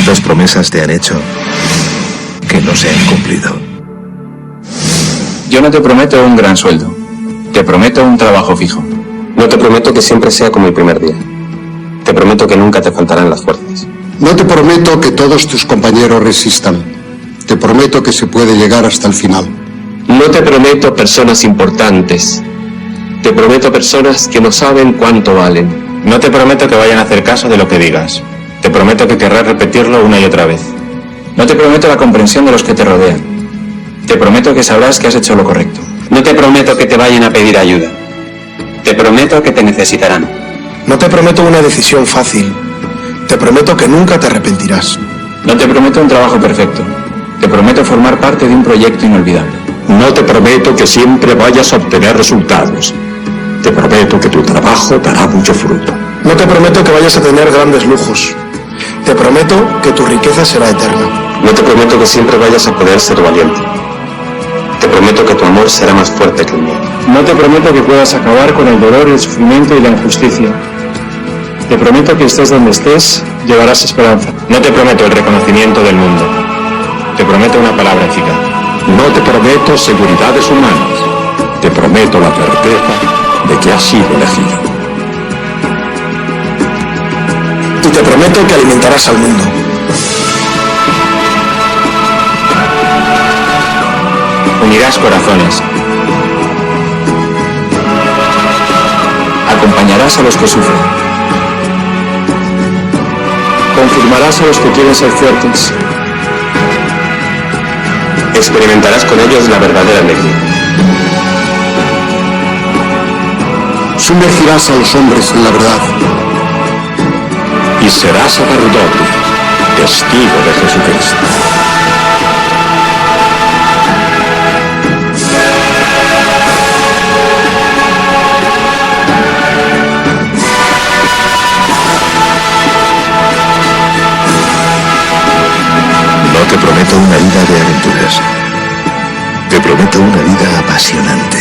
¿Cuántas promesas te han hecho que no se han cumplido? Yo no te prometo un gran sueldo. Te prometo un trabajo fijo. No te prometo que siempre sea como el primer día. Te prometo que nunca te faltarán las fuerzas. No te prometo que todos tus compañeros resistan. Te prometo que se puede llegar hasta el final. No te prometo personas importantes. Te prometo personas que no saben cuánto valen. No te prometo que vayan a hacer caso de lo que digas. Te prometo que querrás repetirlo una y otra vez. No te prometo la comprensión de los que te rodean. Te prometo que sabrás que has hecho lo correcto. No te prometo que te vayan a pedir ayuda. Te prometo que te necesitarán. No te prometo una decisión fácil. Te prometo que nunca te arrepentirás. No te prometo un trabajo perfecto. Te prometo formar parte de un proyecto inolvidable. No te prometo que siempre vayas a obtener resultados. Te prometo que tu trabajo dará mucho fruto. No te prometo que vayas a tener grandes lujos. Te prometo que tu riqueza será eterna. No te prometo que siempre vayas a poder ser valiente. Te prometo que tu amor será más fuerte que el mío. No te prometo que puedas acabar con el dolor, el sufrimiento y la injusticia. Te prometo que estés donde estés, llevarás esperanza. No te prometo el reconocimiento del mundo. Te prometo una palabra eficaz. No te prometo seguridades humanas. Te prometo la certeza de que has sido elegido. Y te prometo que alimentarás al mundo. Unirás corazones. Acompañarás a los que sufren. Confirmarás a los que quieren ser fuertes. Experimentarás con ellos la verdadera alegría. Sumergirás a los hombres en la verdad. Y serás sacerdote, testigo de Jesucristo. No te prometo una vida de aventuras. Te prometo una vida apasionante.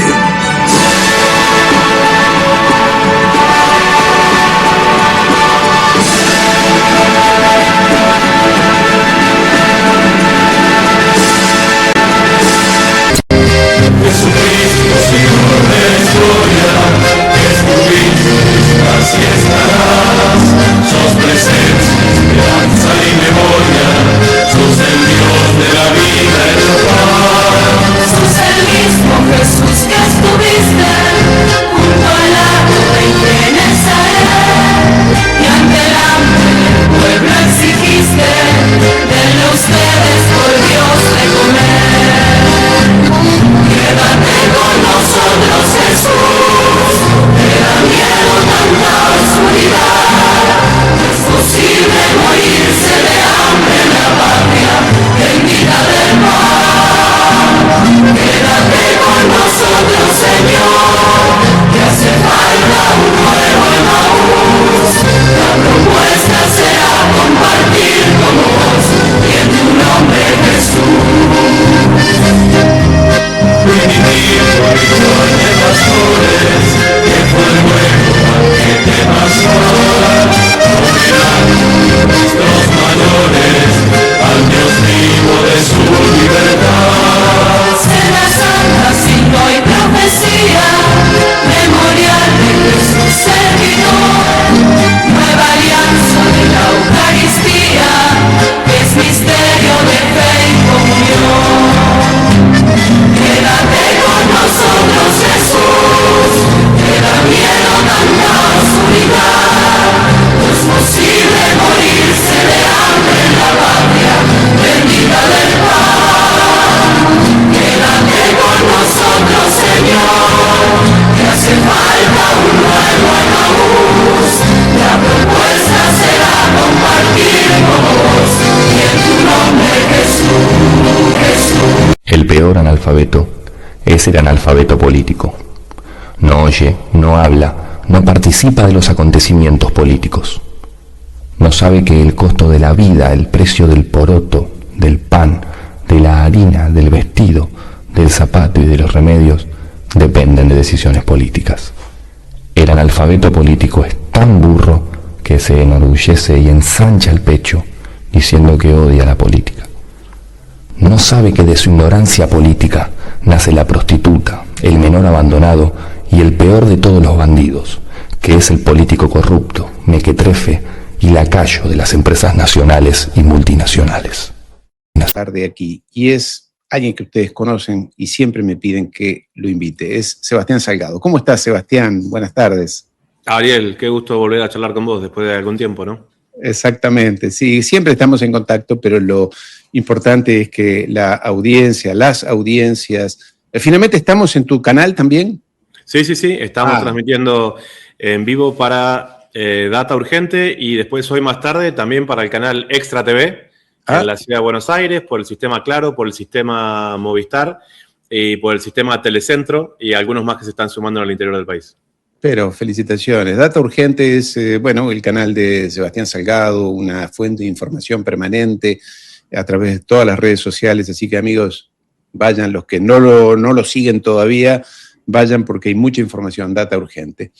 Jesús que estuviste junto al agua en Nazaret y ante el hambre del pueblo exigiste denle ustedes por Dios de comer. Quédate con nosotros Jesús, te da miedo tanta oscuridad, no es posible morirse de hambre en la patria bendita del mar. Quédate con nosotros, Señor, que hace falta un nuevo Emaús. La propuesta será compartir con vos y en tu nombre Jesús. Primitir por de pastores, que fue el nuevo banquete pascual. Homenaje nuestros mayores, al Dios vivo de su libertad. Cena santa, signo y profecía, memorial de Jesús servidor, nueva alianza de la Eucaristía, que es misterio de fe y comunión. Quédate con nosotros Jesús, te da miedo tanta oscuridad, no es posible morirse de hambre en la patria bendita del pan. Quédate con nosotros, Señor, que hace falta un nuevo Emaús. La propuesta será compartir con vos y en tu nombre Jesús, Jesús. El peor analfabeto es el analfabeto político. No oye, no habla, no participa de los acontecimientos políticos. No sabe que el costo de la vida, el precio del poroto, del pan, de la harina, del vestido, del zapato y de los remedios dependen de decisiones políticas. El analfabeto político es tan burro que se enorgullece y ensancha el pecho diciendo que odia la política. No sabe que de su ignorancia política nace la prostituta, el menor abandonado y el peor de todos los bandidos, que es el político corrupto, mequetrefe y lacayo de las empresas nacionales y multinacionales. Tarde aquí, y es alguien que ustedes conocen y siempre me piden que lo invite. Es Sebastián Salgado. ¿Cómo estás, Sebastián? Buenas tardes. Ariel, qué gusto volver a charlar con vos después de algún tiempo, ¿no? Exactamente, sí, siempre estamos en contacto, pero lo importante es que la audiencia, las audiencias... Finalmente, ¿estamos en tu canal también? Sí, estamos transmitiendo en vivo para Data Urgente y después hoy más tarde también para el canal Extra TV en la ciudad de Buenos Aires, por el sistema Claro, por el sistema Movistar y por el sistema Telecentro y algunos más que se están sumando al interior del país. Pero felicitaciones. Data Urgente es, el canal de Sebastián Salgado, una fuente de información permanente a través de todas las redes sociales. Así que, amigos, vayan, los que no lo siguen todavía, vayan porque hay mucha información. Data Urgente.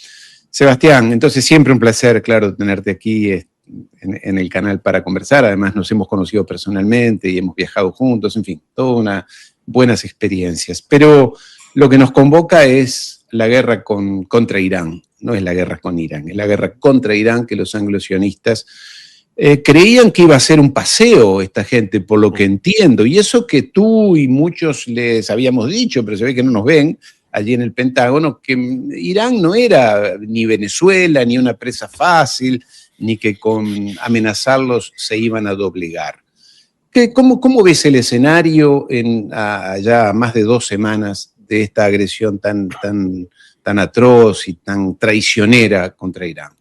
Sebastián, entonces siempre un placer, claro, tenerte aquí en el canal para conversar. Además, nos hemos conocido personalmente y hemos viajado juntos. En fin, todas unas buenas experiencias. Pero lo que nos convoca es la guerra contra Irán, no es la guerra con Irán, es la guerra contra Irán que los anglosionistas creían que iba a ser un paseo esta gente, por lo que entiendo, y eso que tú y muchos les habíamos dicho, pero se ve que no nos ven, allí en el Pentágono, que Irán no era ni Venezuela, ni una presa fácil, ni que con amenazarlos se iban a doblegar. ¿Cómo ves el escenario allá más de 2 semanas de esta agresión tan atroz y tan traicionera contra Irán?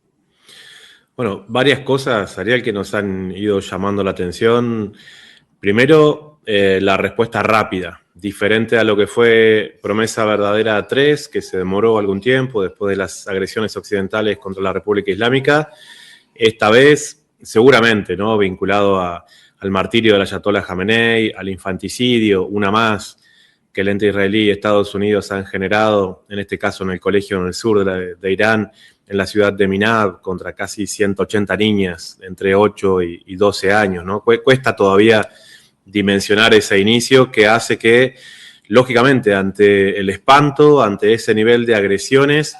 Bueno, varias cosas, Ariel, que nos han ido llamando la atención. Primero, la respuesta rápida, diferente a lo que fue Promesa Verdadera 3, que se demoró algún tiempo después de las agresiones occidentales contra la República Islámica. Esta vez, seguramente, ¿no?, vinculado al martirio del Ayatollah Jamenei, al infanticidio, una más, que el ente israelí y Estados Unidos han generado, en este caso en el colegio en el sur de Irán, en la ciudad de Minab, contra casi 180 niñas entre 8 y 12 años, ¿no? Cuesta todavía dimensionar ese inicio que hace que, lógicamente, ante el espanto, ante ese nivel de agresiones,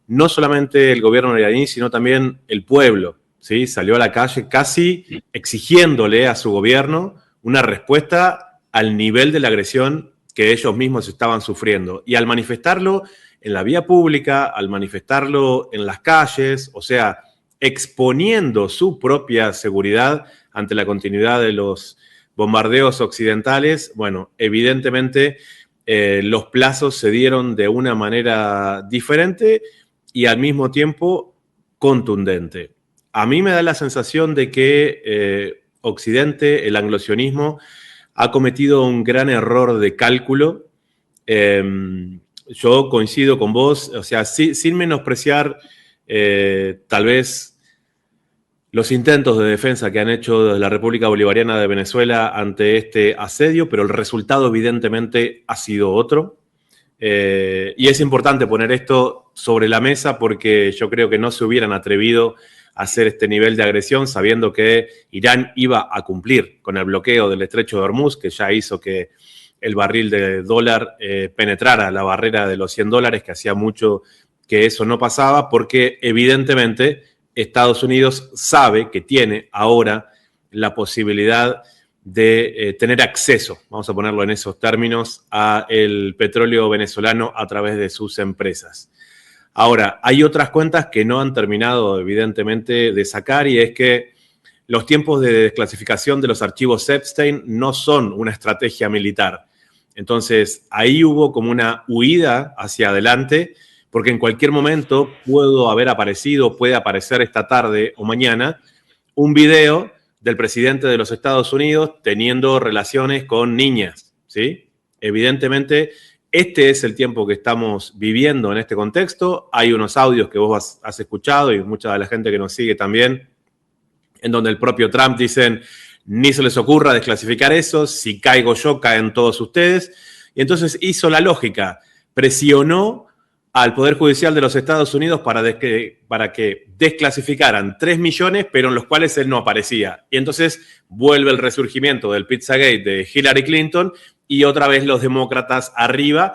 no solamente el gobierno iraní, sino también el pueblo, ¿sí?, salió a la calle casi exigiéndole a su gobierno una respuesta al nivel de la agresión que ellos mismos estaban sufriendo. Y al manifestarlo en la vía pública, al manifestarlo en las calles, o sea, exponiendo su propia seguridad ante la continuidad de los bombardeos occidentales, bueno, evidentemente los plazos se dieron de una manera diferente y al mismo tiempo contundente. A mí me da la sensación de que Occidente, el anglosionismo, ha cometido un gran error de cálculo. Yo coincido con vos, o sea, sin menospreciar tal vez los intentos de defensa que han hecho desde la República Bolivariana de Venezuela ante este asedio, pero el resultado evidentemente ha sido otro. Y es importante poner esto sobre la mesa porque yo creo que no se hubieran atrevido hacer este nivel de agresión sabiendo que Irán iba a cumplir con el bloqueo del estrecho de Hormuz, que ya hizo que el barril de dólar penetrara la barrera de los $100, que hacía mucho que eso no pasaba, porque evidentemente Estados Unidos sabe que tiene ahora la posibilidad de tener acceso, vamos a ponerlo en esos términos, a el petróleo venezolano a través de sus empresas. Ahora, hay otras cuentas que no han terminado, evidentemente, de sacar, y es que los tiempos de desclasificación de los archivos Epstein no son una estrategia militar. Entonces, ahí hubo como una huida hacia adelante, porque en cualquier momento puede aparecer esta tarde o mañana, un video del presidente de los Estados Unidos teniendo relaciones con niñas, ¿sí? Evidentemente, este es el tiempo que estamos viviendo en este contexto. Hay unos audios que vos has escuchado y mucha de la gente que nos sigue también, en donde el propio Trump dicen, ni se les ocurra desclasificar eso, si caigo yo, caen todos ustedes. Y entonces hizo la lógica, presionó al Poder Judicial de los Estados Unidos para que desclasificaran 3 millones, pero en los cuales él no aparecía. Y entonces vuelve el resurgimiento del Pizzagate de Hillary Clinton y otra vez los demócratas arriba,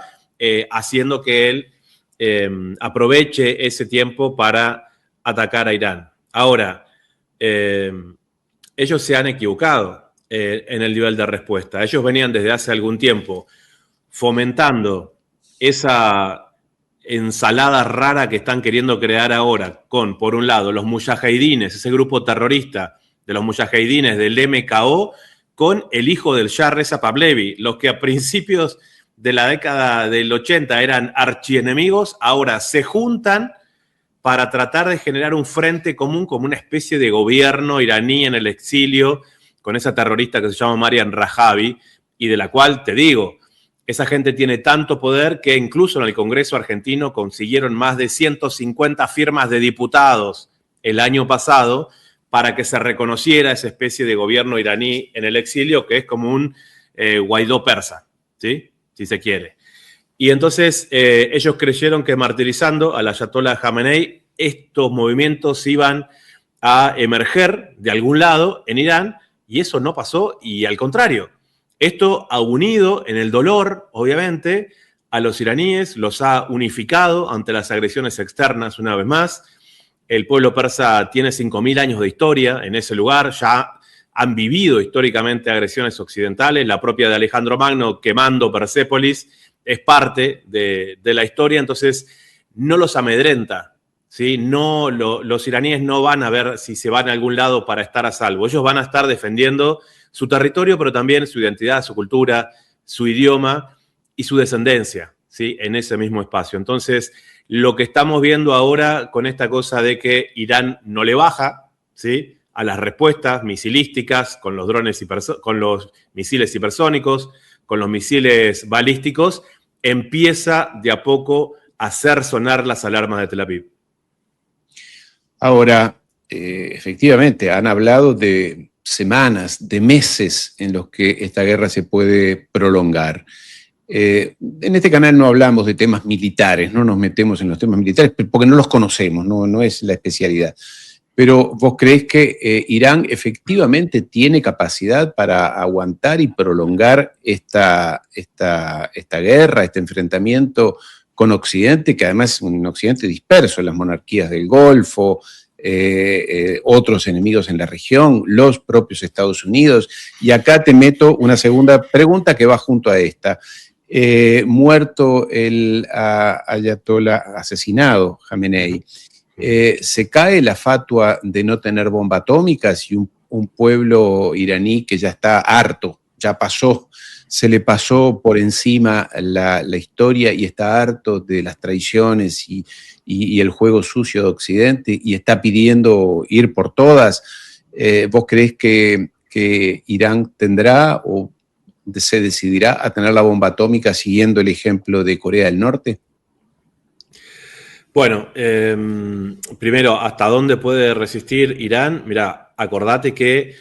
haciendo que él aproveche ese tiempo para atacar a Irán. Ahora, ellos se han equivocado en el nivel de respuesta. Ellos venían desde hace algún tiempo fomentando esa ensalada rara que están queriendo crear ahora con, por un lado, los mujahidines, ese grupo terrorista de los mujahidines del MKO, con el hijo del Shah Reza Pahlavi, los que a principios de la década del 80 eran archienemigos, ahora se juntan para tratar de generar un frente común como una especie de gobierno iraní en el exilio, con esa terrorista que se llama Mariam Rajavi, y de la cual, te digo, esa gente tiene tanto poder que incluso en el Congreso argentino consiguieron más de 150 firmas de diputados el año pasado para que se reconociera esa especie de gobierno iraní en el exilio, que es como un Guaidó persa, ¿sí? Si se quiere. Y entonces ellos creyeron que martirizando al ayatollah Khamenei, estos movimientos iban a emerger de algún lado en Irán, y eso no pasó, y al contrario. Esto ha unido en el dolor, obviamente, a los iraníes, los ha unificado ante las agresiones externas una vez más. El pueblo persa tiene 5.000 años de historia en ese lugar, ya han vivido históricamente agresiones occidentales, la propia de Alejandro Magno quemando Persépolis es parte de la historia, entonces no los amedrenta, ¿sí? No, los iraníes no van a ver si se van a algún lado para estar a salvo, ellos van a estar defendiendo su territorio, pero también su identidad, su cultura, su idioma y su descendencia, ¿sí? En ese mismo espacio. Entonces, lo que estamos viendo ahora con esta cosa de que Irán no le baja, ¿sí?, a las respuestas misilísticas con los drones con los misiles hipersónicos, con los misiles balísticos, empieza de a poco a hacer sonar las alarmas de Tel Aviv. Ahora, efectivamente, han hablado de semanas, de meses en los que esta guerra se puede prolongar. En este canal no hablamos de temas militares, no nos metemos en los temas militares porque no los conocemos, no es la especialidad. Pero ¿vos creés que Irán efectivamente tiene capacidad para aguantar y prolongar esta guerra, este enfrentamiento con Occidente, que además es un Occidente disperso, las monarquías del Golfo, otros enemigos en la región, los propios Estados Unidos? Y acá te meto una segunda pregunta que va junto a esta. Muerto el ayatollah, asesinado Khamenei, se cae la fatua de no tener bomba atómica si un pueblo iraní que ya está harto, ya pasó, se le pasó por encima la historia y está harto de las traiciones y el juego sucio de Occidente y está pidiendo ir por todas. ¿Vos creés que Irán tendrá o se decidirá a tener la bomba atómica siguiendo el ejemplo de Corea del Norte? Bueno, primero, ¿hasta dónde puede resistir Irán? Mirá, acordate que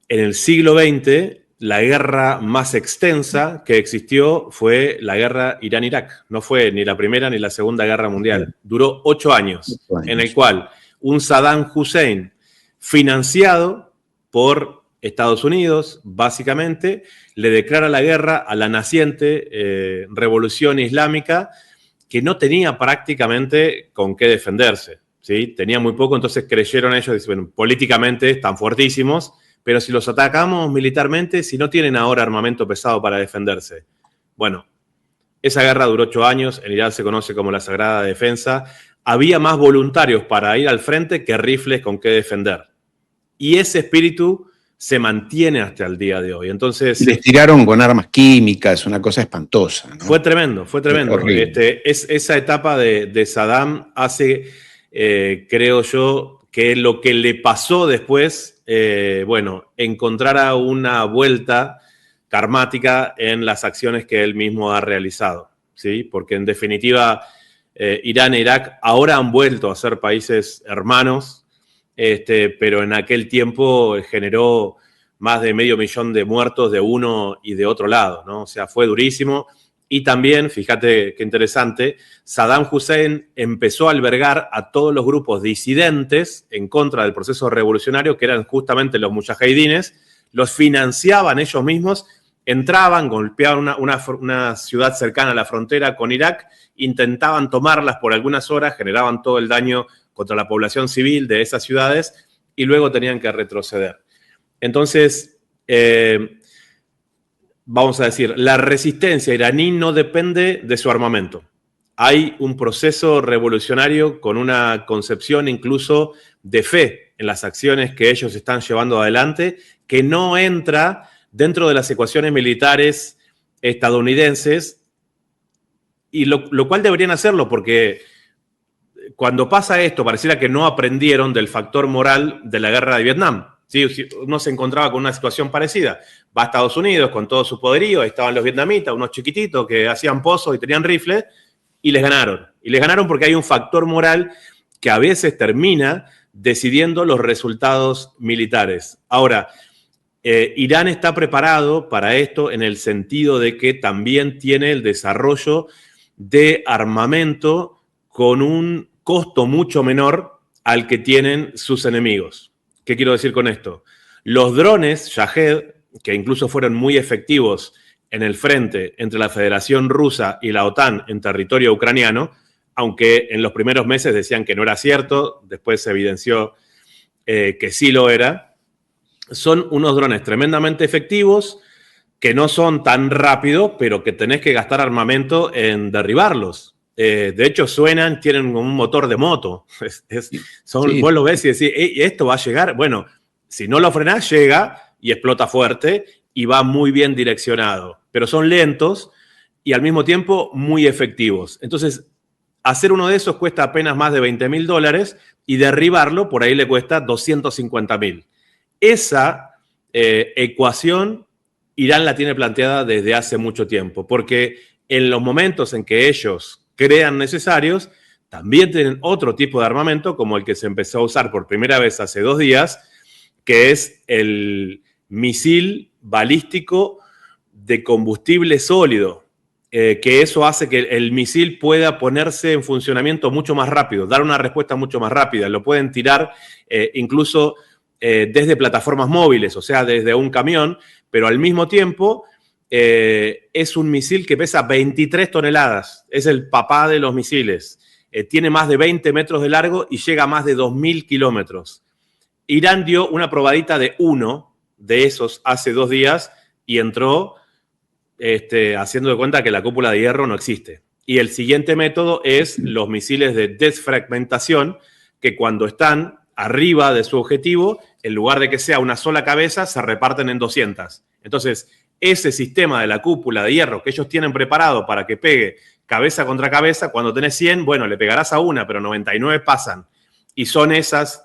en el siglo XX la guerra más extensa que existió fue la guerra Irán-Irak. No fue ni la Primera ni la Segunda Guerra Mundial. Duró 8 años, en el cual un Saddam Hussein financiado por Estados Unidos, básicamente, le declara la guerra a la naciente revolución islámica, que no tenía prácticamente con qué defenderse, ¿sí? Tenía muy poco, entonces creyeron ellos, bueno, políticamente están fuertísimos, pero si los atacamos militarmente, si no tienen ahora armamento pesado para defenderse. Bueno, esa guerra duró 8 años, en Irán se conoce como la Sagrada Defensa, había más voluntarios para ir al frente que rifles con qué defender. Y ese espíritu se mantiene hasta el día de hoy. Entonces, les tiraron con armas químicas, una cosa espantosa, ¿no? Fue tremendo, fue tremendo. Esa etapa de Saddam hace, creo yo, que lo que le pasó después, bueno, encontrara una vuelta karmática en las acciones que él mismo ha realizado, ¿sí? Porque en definitiva, Irán e Irak ahora han vuelto a ser países hermanos, pero en aquel tiempo generó más de 500.000 de muertos de uno y de otro lado, ¿no? O sea, fue durísimo Y también, fíjate qué interesante, Saddam Hussein empezó a albergar a todos los grupos disidentes en contra del proceso revolucionario, que eran justamente los mujahidines, los financiaban ellos mismos, entraban, golpeaban una ciudad cercana a la frontera con Irak, intentaban tomarlas por algunas horas, generaban todo el daño contra la población civil de esas ciudades y luego tenían que retroceder. Entonces, vamos a decir, la resistencia iraní no depende de su armamento. Hay un proceso revolucionario con una concepción incluso de fe en las acciones que ellos están llevando adelante, que no entra dentro de las ecuaciones militares estadounidenses, y lo cual deberían hacerlo, porque cuando pasa esto, pareciera que no aprendieron del factor moral de la guerra de Vietnam. ¿Sí? Uno se encontraba con una situación parecida. Va a Estados Unidos con todo su poderío, ahí estaban los vietnamitas, unos chiquititos que hacían pozos y tenían rifles, y les ganaron. Y les ganaron porque hay un factor moral que a veces termina decidiendo los resultados militares. Ahora, Irán está preparado para esto en el sentido de que también tiene el desarrollo de armamento con un costo mucho menor al que tienen sus enemigos. ¿Qué quiero decir con esto? Los drones Shahed, que incluso fueron muy efectivos en el frente entre la Federación Rusa y la OTAN en territorio ucraniano, aunque en los primeros meses decían que no era cierto, después se evidenció que sí lo era, son unos drones tremendamente efectivos que no son tan rápidos, pero que tenés que gastar armamento en derribarlos. De hecho, suenan, tienen un motor de moto. Sí. Vos lo ves y decís, ¿esto va a llegar? Bueno, si no lo frenás, llega y explota fuerte y va muy bien direccionado. Pero son lentos y al mismo tiempo muy efectivos. Entonces, hacer uno de esos cuesta apenas más de $20.000 y derribarlo por ahí le cuesta $250.000. Esa ecuación Irán la tiene planteada desde hace mucho tiempo, porque en los momentos en que ellos crean necesarios, también tienen otro tipo de armamento, como el que se empezó a usar por primera vez hace 2 días, que es el misil balístico de combustible sólido, que eso hace que el misil pueda ponerse en funcionamiento mucho más rápido, dar una respuesta mucho más rápida. Lo pueden tirar incluso desde plataformas móviles, o sea, desde un camión, pero al mismo tiempo es un misil que pesa 23 toneladas. Es el papá de los misiles. Tiene más de 20 metros de largo y llega a más de 2.000 kilómetros. Irán dio una probadita de uno de esos hace 2 días y entró haciendo de cuenta que la cúpula de hierro no existe. Y el siguiente método es los misiles de desfragmentación, que cuando están arriba de su objetivo, en lugar de que sea una sola cabeza, se reparten en 200. Entonces, ese sistema de la cúpula de hierro que ellos tienen preparado para que pegue cabeza contra cabeza, cuando tenés 100, bueno, le pegarás a una, pero 99 pasan. Y son esas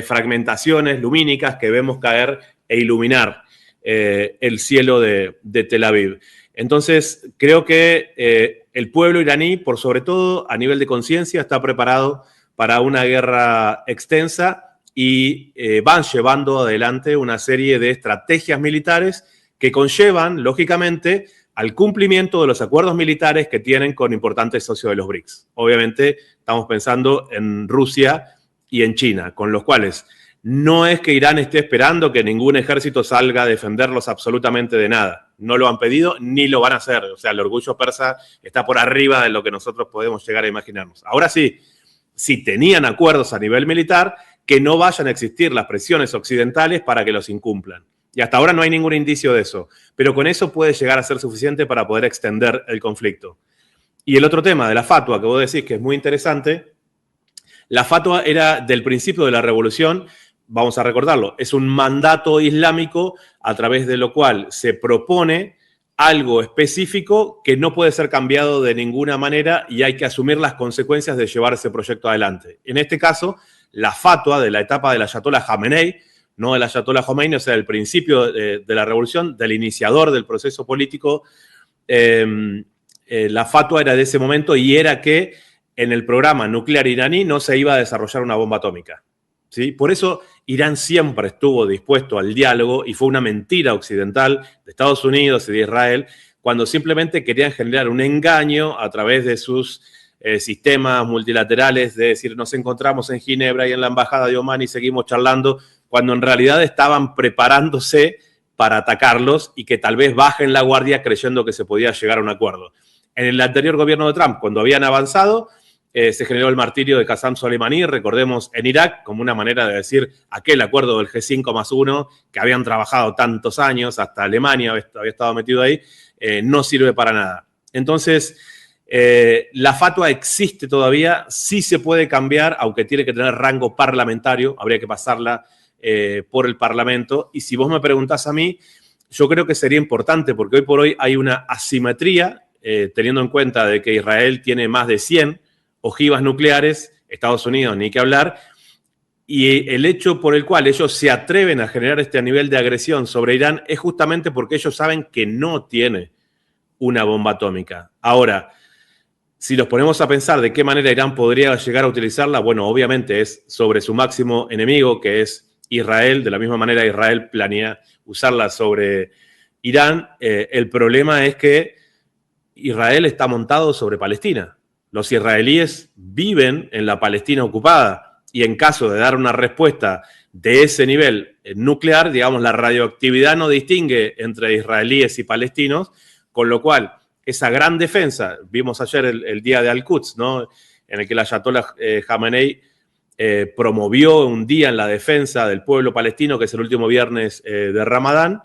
fragmentaciones lumínicas que vemos caer e iluminar el cielo de Tel Aviv. Entonces, creo que el pueblo iraní, por sobre todo a nivel de conciencia, está preparado para una guerra extensa y van llevando adelante una serie de estrategias militares que conllevan, lógicamente, al cumplimiento de los acuerdos militares que tienen con importantes socios de los BRICS. Obviamente, estamos pensando en Rusia y en China, con los cuales no es que Irán esté esperando que ningún ejército salga a defenderlos absolutamente de nada. No lo han pedido ni lo van a hacer. O sea, el orgullo persa está por arriba de lo que nosotros podemos llegar a imaginarnos. Ahora sí, si tenían acuerdos a nivel militar, que no vayan a existir las presiones occidentales para que los incumplan. Y hasta ahora no hay ningún indicio de eso. Pero con eso puede llegar a ser suficiente para poder extender el conflicto. Y el otro tema de la fatua que vos decís que es muy interesante, la fatua era del principio de la revolución. Vamos a recordarlo, es un mandato islámico a través de lo cual se propone algo específico que no puede ser cambiado de ninguna manera y hay que asumir las consecuencias de llevar ese proyecto adelante. En este caso, la fatua de la etapa del Ayatollah Jamenei, no del Ayatollah Khomeini, o sea, del principio de la revolución, del iniciador del proceso político, la fatua era de ese momento y era que en el programa nuclear iraní no se iba a desarrollar una bomba atómica. ¿Sí? Por eso Irán siempre estuvo dispuesto al diálogo y fue una mentira occidental de Estados Unidos y de Israel cuando simplemente querían generar un engaño a través de sus sistemas multilaterales, de decir, nos encontramos en Ginebra y en la Embajada de Omán y seguimos charlando, cuando en realidad estaban preparándose para atacarlos y que tal vez bajen la guardia creyendo que se podía llegar a un acuerdo. En el anterior gobierno de Trump, cuando habían avanzado, se generó el martirio de Qasem Soleimani, recordemos, en Irak, como una manera de decir aquel acuerdo del G5+1 que habían trabajado tantos años, hasta Alemania había estado metido ahí, no sirve para nada. Entonces, la fatwa existe todavía, sí se puede cambiar, aunque tiene que tener rango parlamentario, habría que pasarla por el Parlamento. Y si vos me preguntás a mí, yo creo que sería importante, porque hoy por hoy hay una asimetría, teniendo en cuenta de que Israel tiene más de 100 ojivas nucleares, Estados Unidos ni que hablar, y el hecho por el cual ellos se atreven a generar este nivel de agresión sobre Irán es justamente porque ellos saben que no tiene una bomba atómica. Ahora, si nos ponemos a pensar de qué manera Irán podría llegar a utilizarla, bueno, obviamente es sobre su máximo enemigo, que es Israel. De la misma manera, Israel planea usarla sobre Irán. El problema es que Israel está montado sobre Palestina. Los israelíes viven en la Palestina ocupada y en caso de dar una respuesta de ese nivel nuclear, digamos, la radioactividad no distingue entre israelíes y palestinos, con lo cual esa gran defensa, vimos ayer el día de Al-Quds, ¿no?, en el que el ayatollah Khamenei promovió un día en la defensa del pueblo palestino, que es el último viernes de Ramadán.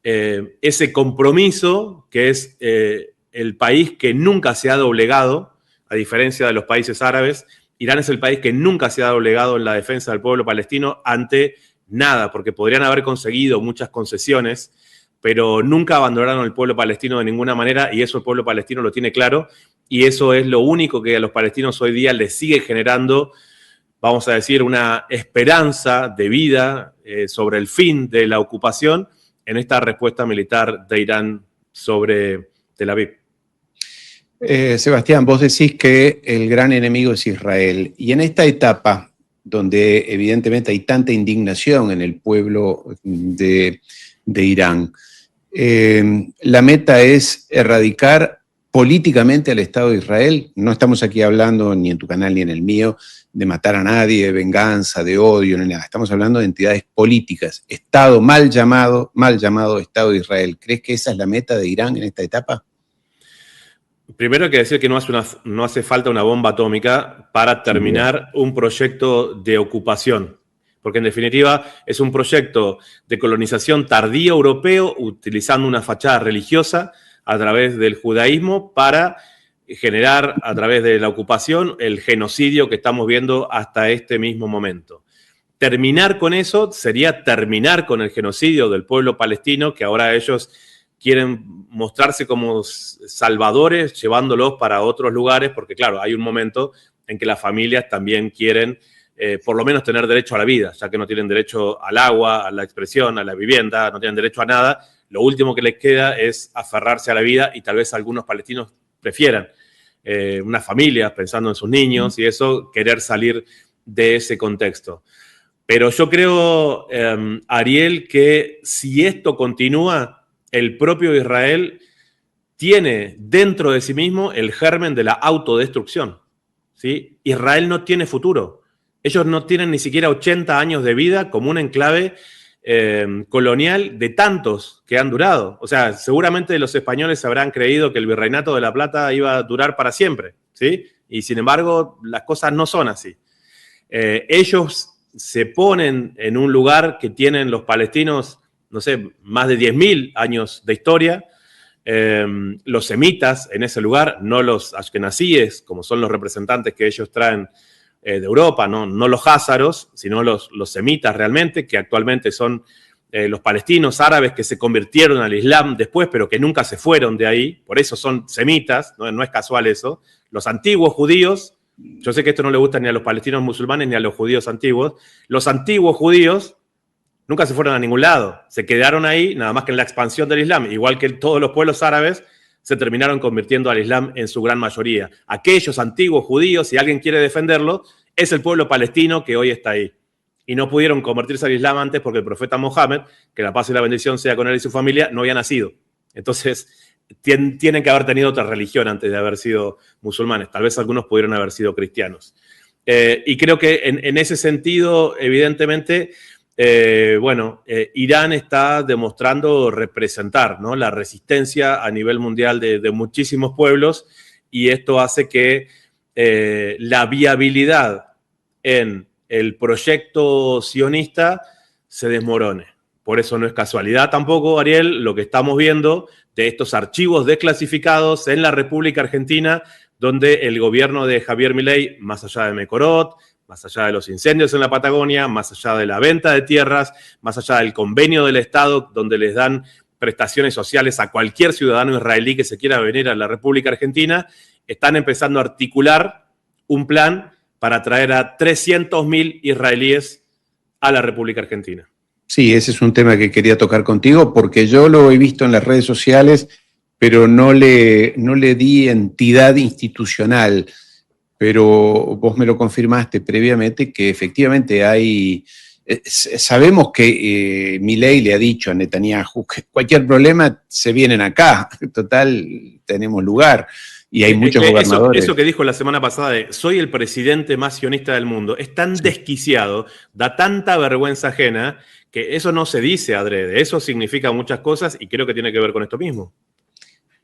Ese compromiso, que es el país que nunca se ha doblegado, a diferencia de los países árabes, Irán es el país que nunca se ha doblegado en la defensa del pueblo palestino ante nada, porque podrían haber conseguido muchas concesiones, pero nunca abandonaron el pueblo palestino de ninguna manera, y eso el pueblo palestino lo tiene claro, y eso es lo único que a los palestinos hoy día les sigue generando, vamos a decir, una esperanza de vida sobre el fin de la ocupación en esta respuesta militar de Irán sobre Tel Aviv. Sebastián, vos decís que el gran enemigo es Israel, y en esta etapa, donde evidentemente hay tanta indignación en el pueblo de Irán, la meta es erradicar políticamente al Estado de Israel. No estamos aquí hablando, ni en tu canal ni en el mío, de matar a nadie, de venganza, de odio, ni nada. Estamos hablando de entidades políticas. Estado mal llamado Estado de Israel. ¿Crees que esa es la meta de Irán en esta etapa? Primero hay que decir que no hace falta una bomba atómica para terminar un proyecto de ocupación, porque en definitiva es un proyecto de colonización tardía europeo utilizando una fachada religiosa a través del judaísmo para generar a través de la ocupación el genocidio que estamos viendo hasta este mismo momento. Terminar con eso sería terminar con el genocidio del pueblo palestino, que ahora ellos quieren mostrarse como salvadores, llevándolos para otros lugares, porque claro, hay un momento en que las familias también quieren por lo menos tener derecho a la vida, ya que no tienen derecho al agua, a la expresión, a la vivienda, no tienen derecho a nada. Lo último que les queda es aferrarse a la vida, y tal vez algunos palestinos prefieran unas familias pensando en sus niños y eso, querer salir de ese contexto. Pero yo creo, Ariel, que si esto continúa, el propio Israel tiene dentro de sí mismo el germen de la autodestrucción, ¿sí? Israel no tiene futuro. Ellos no tienen ni siquiera 80 años de vida como un enclave colonial de tantos que han durado. O sea, seguramente los españoles habrán creído que el Virreinato de la Plata iba a durar para siempre, ¿sí? Y sin embargo, las cosas no son así. Ellos se ponen en un lugar que tienen los palestinos, no sé, más de 10.000 años de historia. Los semitas en ese lugar, no los ashkenazíes, como son los representantes que ellos traen de Europa, no los házaros, sino los semitas realmente, que actualmente son los palestinos árabes que se convirtieron al Islam después, pero que nunca se fueron de ahí, por eso son semitas, no es casual eso. Los antiguos judíos, yo sé que esto no le gusta ni a los palestinos musulmanes ni a los judíos antiguos, los antiguos judíos nunca se fueron a ningún lado, se quedaron ahí, nada más que en la expansión del Islam, igual que todos los pueblos árabes, se terminaron convirtiendo al Islam en su gran mayoría. Aquellos antiguos judíos, si alguien quiere defenderlo, es el pueblo palestino que hoy está ahí. y no pudieron convertirse al Islam antes porque el profeta Mohammed, que la paz y la bendición sea con él y su familia, no había nacido. Entonces, tienen que haber tenido otra religión antes de haber sido musulmanes. Tal vez algunos pudieron haber sido cristianos. Y creo que en ese sentido, evidentemente, Irán está demostrando representar, ¿no?, la resistencia a nivel mundial de muchísimos pueblos, y esto hace que la viabilidad en el proyecto sionista se desmorone. Por eso no es casualidad tampoco, Ariel, lo que estamos viendo de estos archivos desclasificados en la República Argentina, donde el gobierno de Javier Milei, más allá de Mecorot, más allá de los incendios en la Patagonia, más allá de la venta de tierras, más allá del convenio del Estado, donde les dan prestaciones sociales a cualquier ciudadano israelí que se quiera venir a la República Argentina, están empezando a articular un plan para traer a 300.000 israelíes a la República Argentina. Sí, ese es un tema que quería tocar contigo, porque yo lo he visto en las redes sociales, pero no le di entidad institucional. Pero vos me lo confirmaste previamente que efectivamente hay... sabemos que Milei le ha dicho a Netanyahu que cualquier problema se vienen acá. Total, tenemos lugar. Y hay muchos gobernadores. Eso que dijo la semana pasada de soy el presidente más sionista del mundo, es tan desquiciado, da tanta vergüenza ajena, que eso no se dice adrede. Eso significa muchas cosas y creo que tiene que ver con esto mismo.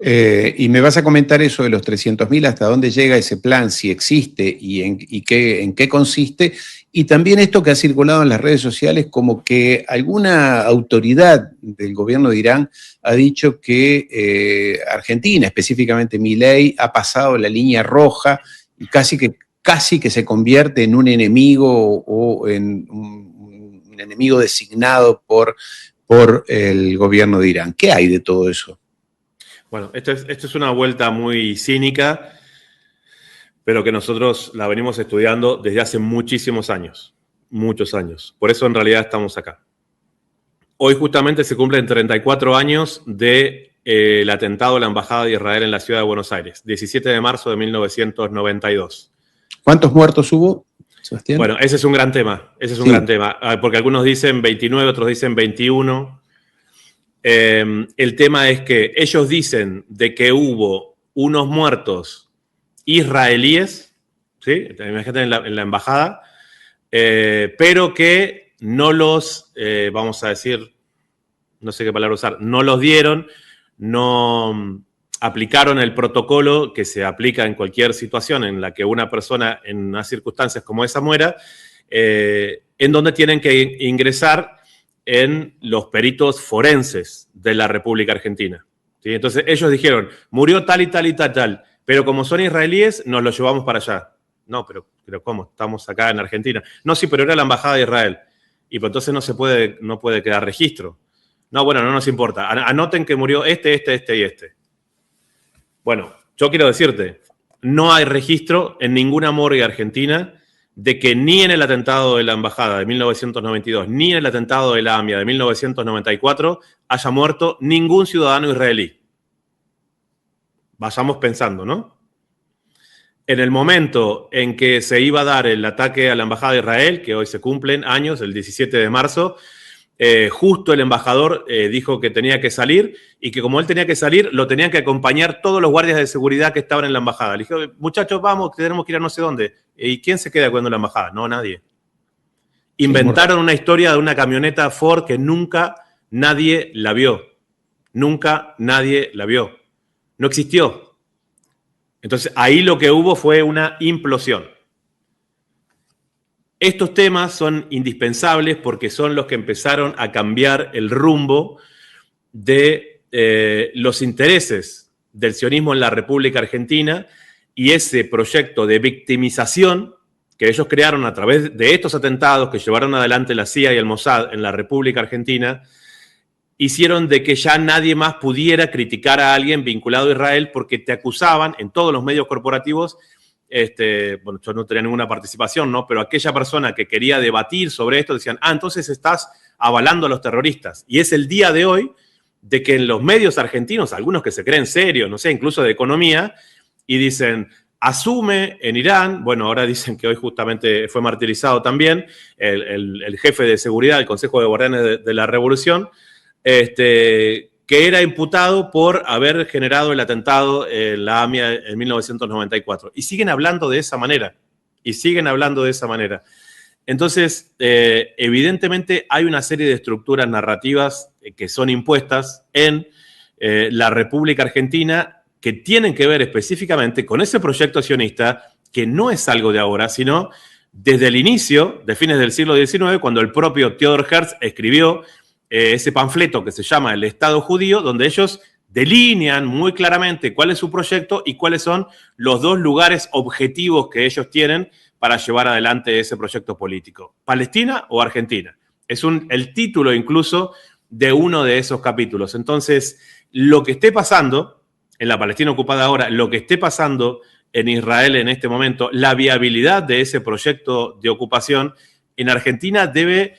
Y me vas a comentar eso de los 300.000, hasta dónde llega ese plan, si existe y en qué consiste. Y también esto que ha circulado en las redes sociales, como que alguna autoridad del gobierno de Irán ha dicho que Argentina, específicamente Milei, ha pasado la línea roja y casi que se convierte en un enemigo o en un enemigo designado por el gobierno de Irán. ¿Qué hay de todo eso? Bueno, esto es una vuelta muy cínica, pero que nosotros la venimos estudiando desde hace muchísimos años, muchos años. Por eso en realidad estamos acá. Hoy justamente se cumplen 34 años del atentado a la Embajada de Israel en la ciudad de Buenos Aires, 17 de marzo de 1992. ¿Cuántos muertos hubo, Sebastián? Bueno, ese es un gran tema, gran tema, porque algunos dicen 29, otros dicen 21. El tema es que ellos dicen de que hubo unos muertos israelíes, ¿sí? Imagínate en la embajada, pero que no los, vamos a decir, no sé qué palabra usar, no los dieron, no aplicaron el protocolo que se aplica en cualquier situación en la que una persona en unas circunstancias como esa muera, en donde tienen que ingresar en los peritos forenses de la República Argentina. ¿Sí? Entonces ellos dijeron, murió tal y tal y tal, tal, pero como son israelíes, nos los llevamos para allá. No, pero ¿cómo? Estamos acá en Argentina. No, sí, pero era la Embajada de Israel. Y pues entonces no puede quedar registro. No, bueno, no nos importa. Anoten que murió este y este. Bueno, yo quiero decirte, no hay registro en ninguna morgue argentina de que ni en el atentado de la Embajada de 1992, ni en el atentado de la AMIA de 1994 haya muerto ningún ciudadano israelí. Vayamos pensando, ¿no? En el momento en que se iba a dar el ataque a la Embajada de Israel, que hoy se cumplen años, el 17 de marzo, justo el embajador dijo que tenía que salir y que como él tenía que salir, lo tenían que acompañar todos los guardias de seguridad que estaban en la embajada. Le dijo, muchachos, vamos, que tenemos que ir a no sé dónde. ¿Y quién se queda cuidando la embajada? No, nadie. Inventaron una historia de una camioneta Ford que nunca nadie la vio. Nunca nadie la vio. No existió. Entonces, ahí lo que hubo fue una implosión. Estos temas son indispensables porque son los que empezaron a cambiar el rumbo de los intereses del sionismo en la República Argentina y ese proyecto de victimización que ellos crearon a través de estos atentados que llevaron adelante la CIA y el Mossad en la República Argentina, hicieron de que ya nadie más pudiera criticar a alguien vinculado a Israel porque te acusaban en todos los medios corporativos. Bueno, yo no tenía ninguna participación, ¿no? Pero aquella persona que quería debatir sobre esto decían, entonces estás avalando a los terroristas. Y es el día de hoy de que en los medios argentinos, algunos que se creen serios, no sé, incluso de economía, y dicen, asume en Irán, bueno, ahora dicen que hoy justamente fue martirizado también, el jefe de seguridad del Consejo de Guardianes de la Revolución, que era imputado por haber generado el atentado en la AMIA en 1994. Y siguen hablando de esa manera. Entonces, evidentemente hay una serie de estructuras narrativas que son impuestas en la República Argentina que tienen que ver específicamente con ese proyecto sionista que no es algo de ahora, sino desde el inicio, de fines del siglo XIX, cuando el propio Theodor Herzl escribió ese panfleto que se llama El Estado Judío, donde ellos delinean muy claramente cuál es su proyecto y cuáles son los dos lugares objetivos que ellos tienen para llevar adelante ese proyecto político. ¿Palestina o Argentina? Es el título incluso de uno de esos capítulos. Entonces, lo que esté pasando en la Palestina ocupada ahora, lo que esté pasando en Israel en este momento, la viabilidad de ese proyecto de ocupación en Argentina debe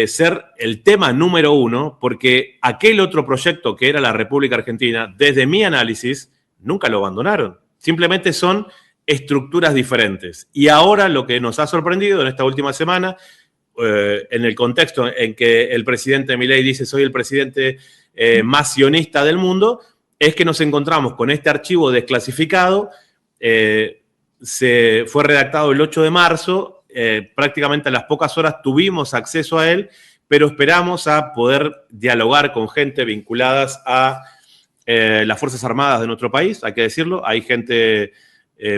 ser el tema número uno, porque aquel otro proyecto que era la República Argentina, desde mi análisis, nunca lo abandonaron. Simplemente son estructuras diferentes. Y ahora lo que nos ha sorprendido en esta última semana, en el contexto en que el presidente Milei dice soy el presidente más sionista del mundo, es que nos encontramos con este archivo desclasificado, se fue redactado el 8 de marzo, prácticamente a las pocas horas tuvimos acceso a él, pero esperamos a poder dialogar con gente vinculadas a las Fuerzas Armadas de nuestro país, hay que decirlo, hay gente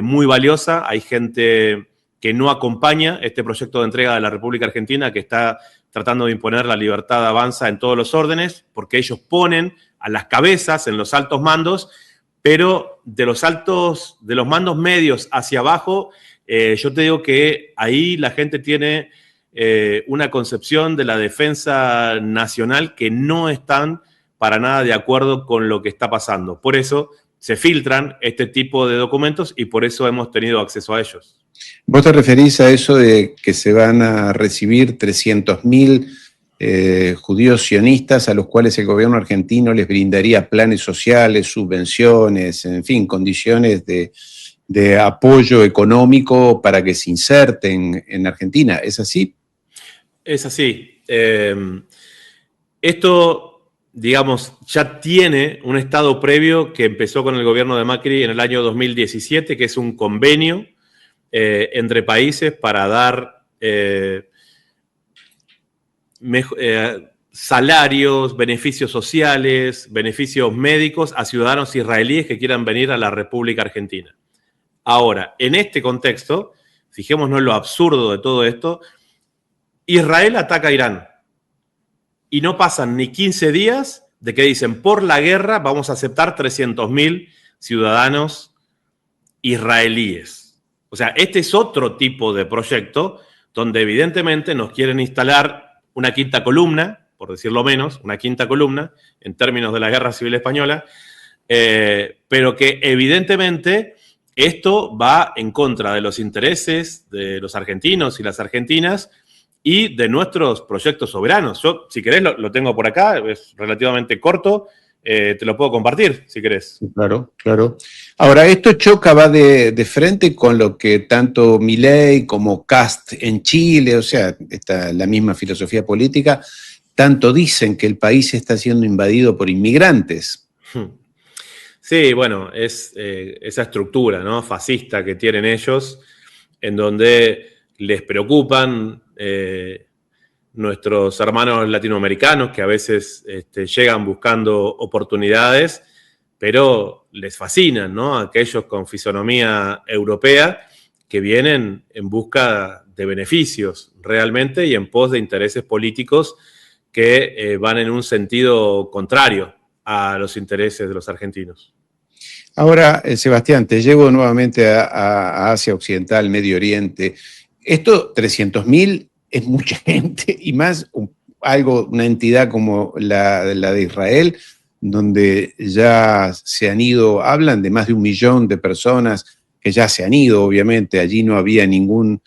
muy valiosa, hay gente que no acompaña este proyecto de entrega de la República Argentina, que está tratando de imponer la libertad de avanza en todos los órdenes, porque ellos ponen a las cabezas en los altos mandos, pero de los mandos medios hacia abajo, yo te digo que ahí la gente tiene una concepción de la defensa nacional que no están para nada de acuerdo con lo que está pasando. Por eso se filtran este tipo de documentos y por eso hemos tenido acceso a ellos. ¿Vos te referís a eso de que se van a recibir 300.000 judíos sionistas a los cuales el gobierno argentino les brindaría planes sociales, subvenciones, en fin, condiciones de apoyo económico para que se inserten en Argentina? ¿Es así? Es así. Esto, digamos, ya tiene un estado previo que empezó con el gobierno de Macri en el año 2017, que es un convenio entre países para dar salarios, beneficios sociales, beneficios médicos a ciudadanos israelíes que quieran venir a la República Argentina. Ahora, en este contexto, fijémonos lo absurdo de todo esto, Israel ataca a Irán y no pasan ni 15 días de que dicen, por la guerra vamos a aceptar 300.000 ciudadanos israelíes. O sea, este es otro tipo de proyecto donde evidentemente nos quieren instalar una quinta columna, por decirlo menos, una quinta columna en términos de la Guerra Civil Española, pero que evidentemente esto va en contra de los intereses de los argentinos y las argentinas y de nuestros proyectos soberanos. Yo, si querés, lo tengo por acá, es relativamente corto, te lo puedo compartir, si querés. Claro, claro. Ahora, esto choca, va de frente con lo que tanto Milei como Kast en Chile, o sea, la misma filosofía política, tanto dicen que el país está siendo invadido por inmigrantes. Sí, bueno, es esa estructura, ¿no?, fascista que tienen ellos, en donde les preocupan nuestros hermanos latinoamericanos que a veces llegan buscando oportunidades, pero les fascinan, ¿no?, aquellos con fisonomía europea que vienen en busca de beneficios realmente y en pos de intereses políticos que van en un sentido contrario a los intereses de los argentinos. Ahora, Sebastián, te llevo nuevamente a Asia Occidental, Medio Oriente. Esto, 300.000, es mucha gente, y más una entidad como la de Israel, donde ya se han ido, hablan de más de 1 millón de personas que ya se han ido, obviamente. Allí no había ningún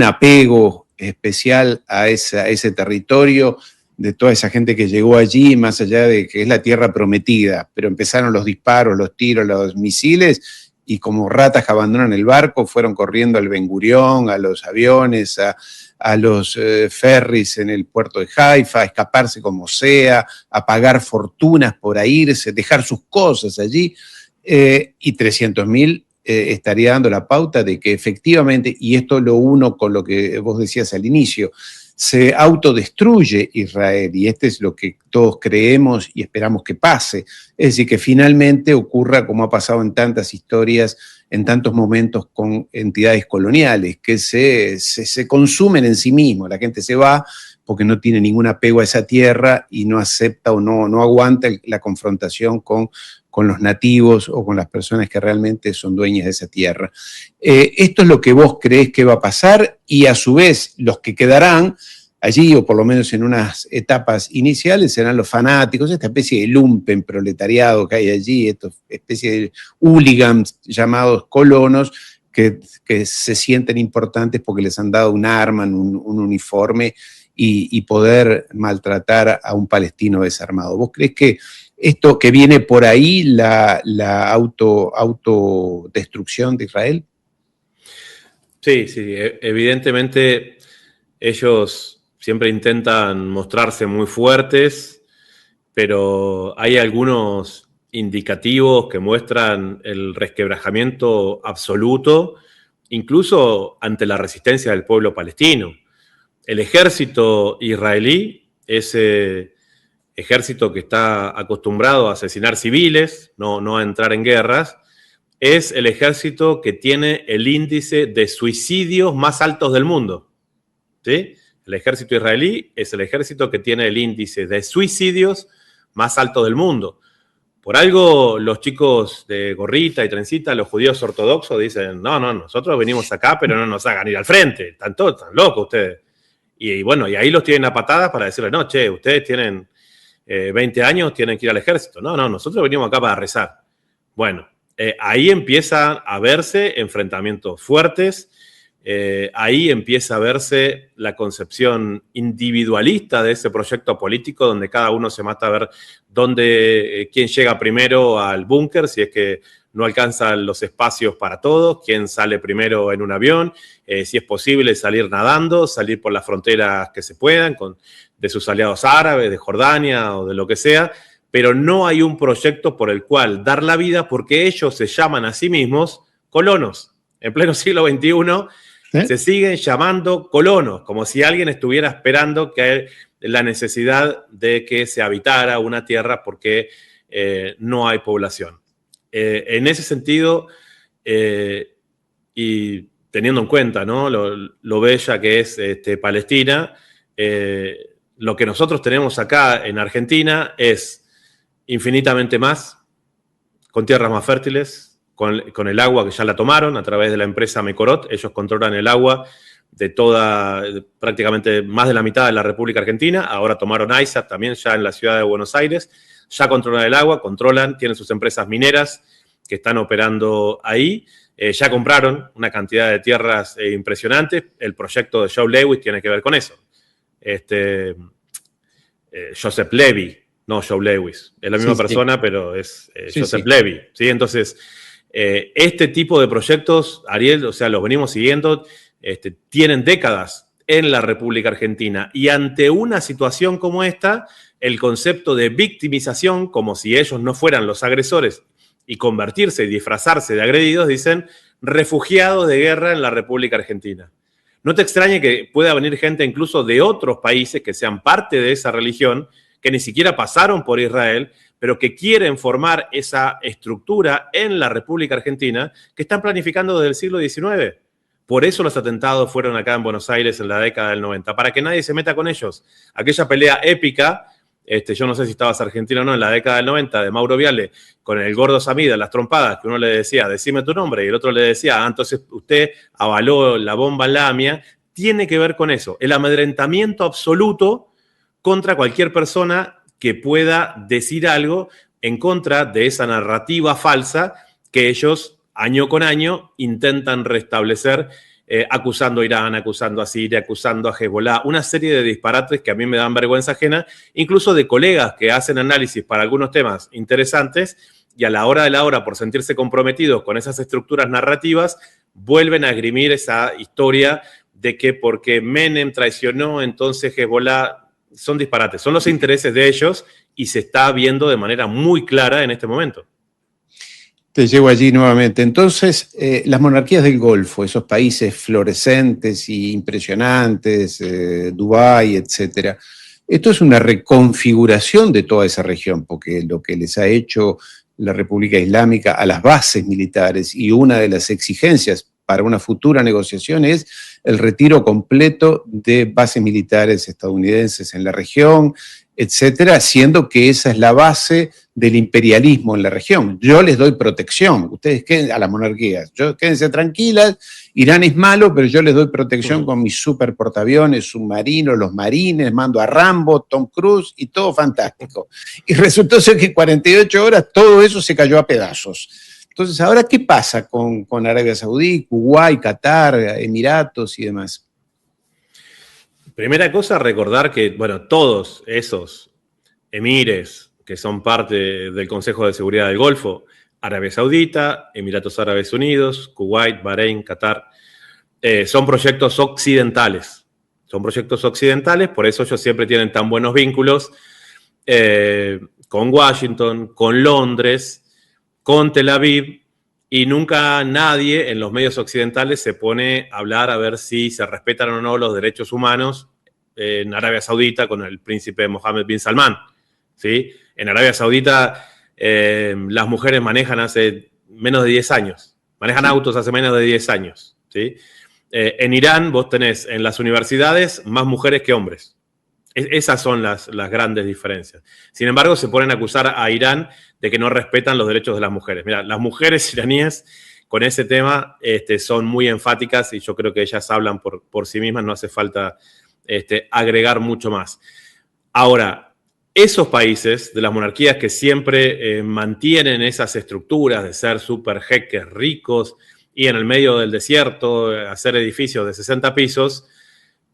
apego especial a ese territorio, de toda esa gente que llegó allí, más allá de que es la tierra prometida, pero empezaron los disparos, los tiros, los misiles, y como ratas que abandonan el barco fueron corriendo al Ben Gurión, a los aviones, a los ferries en el puerto de Haifa, a escaparse como sea, a pagar fortunas por irse, dejar sus cosas allí, y 300.000 estaría dando la pauta de que efectivamente, y esto lo uno con lo que vos decías al inicio, se autodestruye Israel, y este es lo que todos creemos y esperamos que pase. Es decir, que finalmente ocurra como ha pasado en tantas historias, en tantos momentos con entidades coloniales, que se consumen en sí mismos. La gente se va porque no tiene ningún apego a esa tierra y no acepta o no aguanta la confrontación con los nativos o con las personas que realmente son dueñas de esa tierra. Esto es lo que vos creés que va a pasar, y a su vez los que quedarán allí, o por lo menos en unas etapas iniciales, serán los fanáticos, esta especie de lumpen proletariado que hay allí, esta especie de hooligans llamados colonos, que se sienten importantes porque les han dado un arma, un uniforme, y poder maltratar a un palestino desarmado. ¿Vos creés que esto que viene por ahí, la autodestrucción de Israel? Sí, evidentemente ellos siempre intentan mostrarse muy fuertes, pero hay algunos indicativos que muestran el resquebrajamiento absoluto, incluso ante la resistencia del pueblo palestino. El ejército israelí, ese ejército que está acostumbrado a asesinar civiles, no a entrar en guerras, es el ejército que tiene el índice de suicidios más altos del mundo. ¿Sí? El ejército israelí es el ejército que tiene el índice de suicidios más alto del mundo. Por algo los chicos de gorrita y trencita, los judíos ortodoxos, dicen, no, nosotros venimos acá, pero no nos hagan ir al frente, están locos ustedes. Y bueno, y ahí los tienen a patadas para decirles, no, che, ustedes tienen 20 años, tienen que ir al ejército. No, nosotros venimos acá para rezar. Bueno, ahí empiezan a verse enfrentamientos fuertes, ahí empieza a verse la concepción individualista de ese proyecto político, donde cada uno se mata a ver quién llega primero al búnker, si es que no alcanzan los espacios para todos, quién sale primero en un avión, si es posible salir nadando, salir por las fronteras que se puedan, de sus aliados árabes, de Jordania o de lo que sea, pero no hay un proyecto por el cual dar la vida, porque ellos se llaman a sí mismos colonos. En pleno siglo XXI se siguen llamando colonos, como si alguien estuviera esperando que la necesidad de que se habitara una tierra porque no hay población. En ese sentido, y teniendo en cuenta, ¿no?, lo bella que es Palestina, lo que nosotros tenemos acá en Argentina es infinitamente más, con tierras más fértiles, con el agua que ya la tomaron a través de la empresa Mecorot. Ellos controlan el agua de prácticamente más de la mitad de la República Argentina. Ahora tomaron AISA también ya en la ciudad de Buenos Aires. Ya controlan el agua, tienen sus empresas mineras que están operando ahí. Ya compraron una cantidad de tierras impresionantes. El proyecto de Joe Lewis tiene que ver con eso. Joseph Levy, no Joe Lewis. Es la misma persona, pero es Joseph Levy. ¿Sí? Entonces, este tipo de proyectos, Ariel, o sea, los venimos siguiendo, tienen décadas en la República Argentina. Y ante una situación como esta, el concepto de victimización, como si ellos no fueran los agresores, y convertirse y disfrazarse de agredidos, dicen refugiados de guerra en la República Argentina. No te extrañe que pueda venir gente incluso de otros países que sean parte de esa religión, que ni siquiera pasaron por Israel, pero que quieren formar esa estructura en la República Argentina, que están planificando desde el siglo XIX. Por eso los atentados fueron acá en Buenos Aires en la década del 90, para que nadie se meta con ellos. Aquella pelea épica, yo no sé si estabas argentino o no, en la década del 90, de Mauro Viale, con el gordo Samida, las trompadas, que uno le decía, decime tu nombre, y el otro le decía, entonces usted avaló la bomba Lamia, tiene que ver con eso, el amedrentamiento absoluto contra cualquier persona que pueda decir algo en contra de esa narrativa falsa que ellos, año con año, intentan restablecer, acusando a Irán, acusando a Siria, acusando a Hezbollah, una serie de disparates que a mí me dan vergüenza ajena, incluso de colegas que hacen análisis para algunos temas interesantes y a la hora de la hora, por sentirse comprometidos con esas estructuras narrativas, vuelven a esgrimir esa historia de que porque Menem traicionó, entonces Hezbollah. Son disparates, son los intereses de ellos y se está viendo de manera muy clara en este momento. Te llevo allí nuevamente. Entonces, las monarquías del Golfo, esos países florescentes y impresionantes, Dubái, etcétera, esto es una reconfiguración de toda esa región, porque lo que les ha hecho la República Islámica a las bases militares y una de las exigencias para una futura negociación es el retiro completo de bases militares estadounidenses en la región, etcétera, siendo que esa es la base del imperialismo en la región. Yo les doy protección, ustedes queden a las monarquías, quédense tranquilas, Irán es malo, pero yo les doy protección con mis super portaaviones, submarinos, los marines, mando a Rambo, Tom Cruise y todo fantástico. Y resultó ser que en 48 horas todo eso se cayó a pedazos. Entonces, ¿ahora qué pasa con Arabia Saudí, Kuwait, Qatar, Emiratos y demás? Primera cosa, recordar que, bueno, todos esos emires que son parte del Consejo de Seguridad del Golfo, Arabia Saudita, Emiratos Árabes Unidos, Kuwait, Bahrein, Qatar, son proyectos occidentales. Son proyectos occidentales, por eso ellos siempre tienen tan buenos vínculos con Washington, con Londres, con Tel Aviv, y nunca nadie en los medios occidentales se pone a hablar a ver si se respetan o no los derechos humanos en Arabia Saudita con el príncipe Mohammed bin Salman, ¿sí? En Arabia Saudita las mujeres manejan hace menos de 10 años, manejan autos hace menos de 10 años, ¿sí? En Irán vos tenés en las universidades más mujeres que hombres. Esas son las grandes diferencias. Sin embargo, se ponen a acusar a Irán de que no respetan los derechos de las mujeres. Mira, las mujeres iraníes con ese tema son muy enfáticas y yo creo que ellas hablan por sí mismas, no hace falta agregar mucho más. Ahora, esos países de las monarquías que siempre mantienen esas estructuras de ser súper jeques ricos y en el medio del desierto hacer edificios de 60 pisos,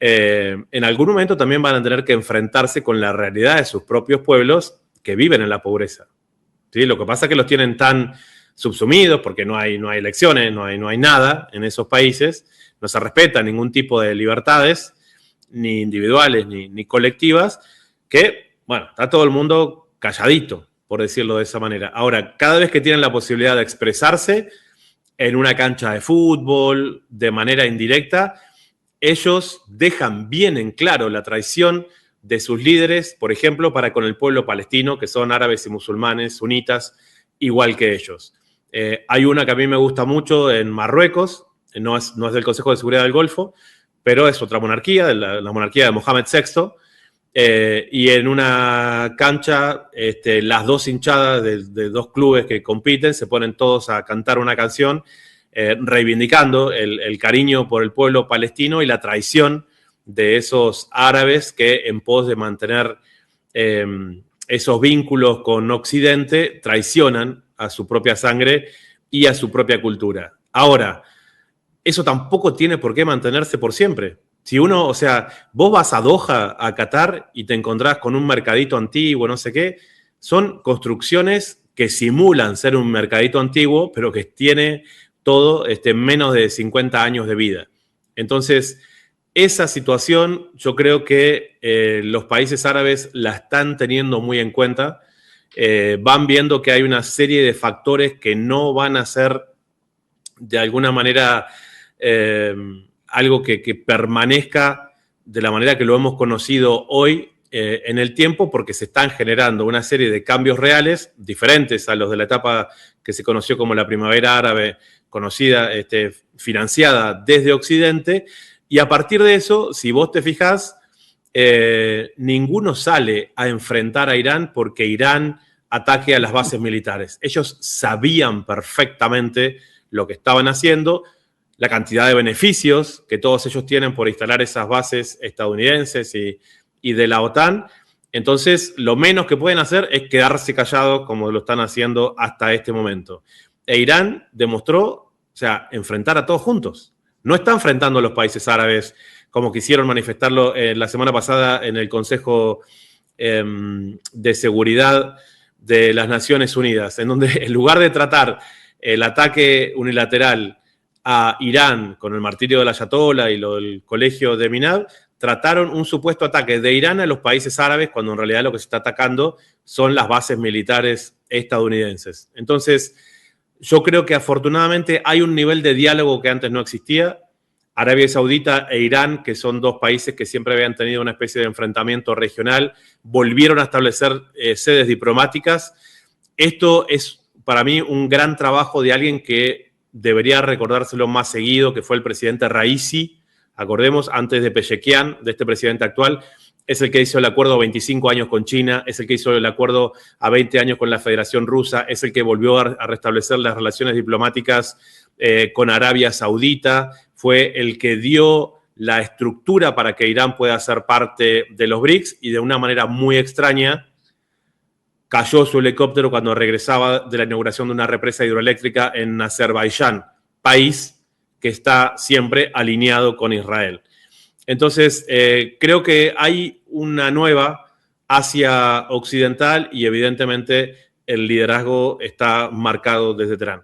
en algún momento también van a tener que enfrentarse con la realidad de sus propios pueblos que viven en la pobreza. ¿Sí? Lo que pasa es que los tienen tan subsumidos porque no hay elecciones, no hay nada en esos países, no se respeta ningún tipo de libertades, ni individuales ni colectivas, que, bueno, está todo el mundo calladito, por decirlo de esa manera. Ahora, cada vez que tienen la posibilidad de expresarse en una cancha de fútbol, de manera indirecta, ellos dejan bien en claro la traición de sus líderes, por ejemplo, para con el pueblo palestino, que son árabes y musulmanes, sunitas, igual que ellos. Hay una que a mí me gusta mucho en Marruecos, no es del Consejo de Seguridad del Golfo, pero es otra monarquía, la monarquía de Mohamed VI, y en una cancha las dos hinchadas de dos clubes que compiten se ponen todos a cantar una canción reivindicando el cariño por el pueblo palestino y la traición de esos árabes que en pos de mantener esos vínculos con Occidente traicionan a su propia sangre y a su propia cultura. Ahora, eso tampoco tiene por qué mantenerse por siempre. Si uno, o sea, vos vas a Doha, a Qatar, y te encontrás con un mercadito antiguo, no sé qué, son construcciones que simulan ser un mercadito antiguo, pero que tiene todo menos de 50 años de vida. Entonces, esa situación yo creo que los países árabes la están teniendo muy en cuenta. Van viendo que hay una serie de factores que no van a ser de alguna manera algo que permanezca de la manera que lo hemos conocido hoy en el tiempo, porque se están generando una serie de cambios reales diferentes a los de la etapa que se conoció como la primavera árabe, conocida, financiada desde Occidente, y a partir de eso, si vos te fijás, ninguno sale a enfrentar a Irán porque Irán ataque a las bases militares. Ellos sabían perfectamente lo que estaban haciendo, la cantidad de beneficios que todos ellos tienen por instalar esas bases estadounidenses y de la OTAN. Entonces, lo menos que pueden hacer es quedarse callados como lo están haciendo hasta este momento. E Irán demostró, o sea, enfrentar a todos juntos. No está enfrentando a los países árabes como quisieron manifestarlo la semana pasada en el Consejo de Seguridad de las Naciones Unidas, en donde en lugar de tratar el ataque unilateral a Irán con el martirio del Ayatollah y lo del colegio de Minab, trataron un supuesto ataque de Irán a los países árabes, cuando en realidad lo que se está atacando son las bases militares estadounidenses. Entonces, yo creo que afortunadamente hay un nivel de diálogo que antes no existía. Arabia Saudita e Irán, que son dos países que siempre habían tenido una especie de enfrentamiento regional, volvieron a establecer sedes diplomáticas. Esto es para mí un gran trabajo de alguien que debería recordárselo más seguido, que fue el presidente Raisi. Acordemos, antes de Pezeshkian, de este presidente actual, es el que hizo el acuerdo a 25 años con China, es el que hizo el acuerdo a 20 años con la Federación Rusa, es el que volvió a restablecer las relaciones diplomáticas con Arabia Saudita, fue el que dio la estructura para que Irán pueda ser parte de los BRICS y de una manera muy extraña cayó su helicóptero cuando regresaba de la inauguración de una represa hidroeléctrica en Azerbaiyán, país que está siempre alineado con Israel. Entonces, creo que hay una nueva Asia Occidental y evidentemente el liderazgo está marcado desde Teherán.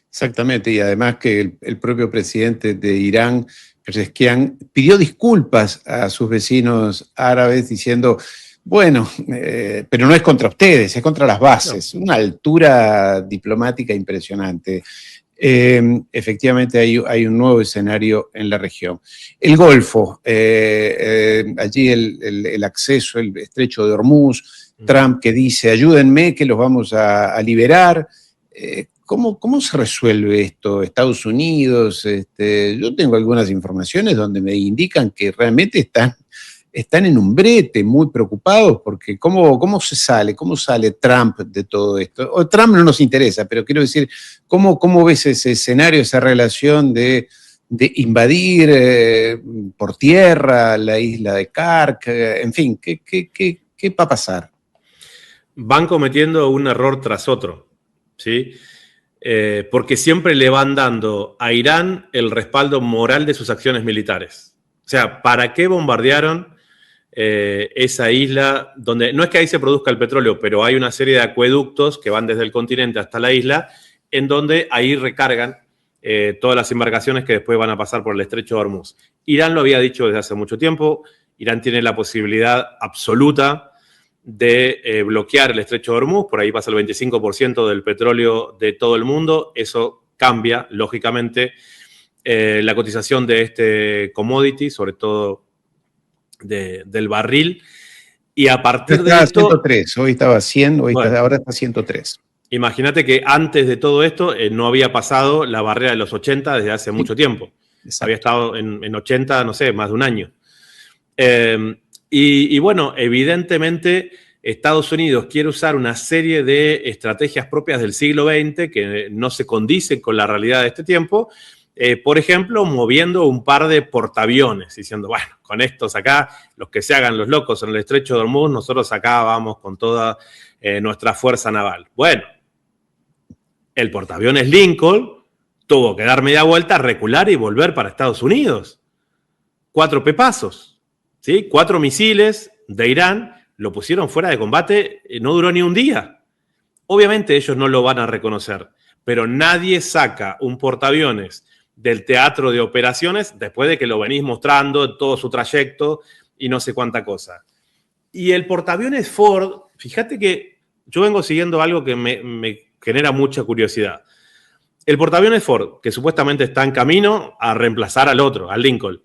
Exactamente, y además que el propio presidente de Irán, Pezeshkian, pidió disculpas a sus vecinos árabes diciendo, bueno, pero no es contra ustedes, es contra las bases. No. Una altura diplomática impresionante. Efectivamente hay un nuevo escenario en la región. El Golfo, allí el acceso, el estrecho de Hormuz, Trump que dice, ayúdenme que los vamos a liberar. ¿Cómo se resuelve esto? Estados Unidos, yo tengo algunas informaciones donde me indican que realmente están en un brete, muy preocupados, porque ¿cómo sale Trump de todo esto? O Trump no nos interesa, pero quiero decir, ¿cómo ves ese escenario, esa relación de invadir por tierra la isla de Kark? En fin, ¿qué va a pasar? Van cometiendo un error tras otro, ¿sí? Porque siempre le van dando a Irán el respaldo moral de sus acciones militares. O sea, ¿para qué bombardearon esa isla donde no es que ahí se produzca el petróleo, pero hay una serie de acueductos que van desde el continente hasta la isla, en donde ahí recargan todas las embarcaciones que después van a pasar por el estrecho de Hormuz? Irán lo había dicho desde hace mucho tiempo. Irán tiene la posibilidad absoluta de bloquear el estrecho de Hormuz, por ahí pasa el 25% del petróleo de todo el mundo. Eso cambia, lógicamente, la cotización de este commodity, sobre todo del barril, y a partir de esto... 103, hoy estaba 100, ahora está 103. Imagínate que antes de todo esto no había pasado la barrera de los 80 desde hace mucho tiempo. Exacto. Había estado en 80, no sé, más de un año. Y bueno, evidentemente Estados Unidos quiere usar una serie de estrategias propias del siglo XX que no se condicen con la realidad de este tiempo. Por ejemplo, moviendo un par de portaaviones, diciendo, bueno, con estos acá, los que se hagan los locos en el estrecho de Hormuz, nosotros acá vamos con toda nuestra fuerza naval. Bueno, el portaaviones Lincoln tuvo que dar media vuelta, recular y volver para Estados Unidos. 4 pepazos, ¿sí? 4 misiles de Irán, lo pusieron fuera de combate, no duró ni un día. Obviamente ellos no lo van a reconocer, pero nadie saca un portaaviones del teatro de operaciones después de que lo venís mostrando en todo su trayecto y no sé cuánta cosa. Y el portaaviones Ford, fíjate que yo vengo siguiendo algo que me genera mucha curiosidad. El portaaviones Ford, que supuestamente está en camino a reemplazar al otro, al Lincoln.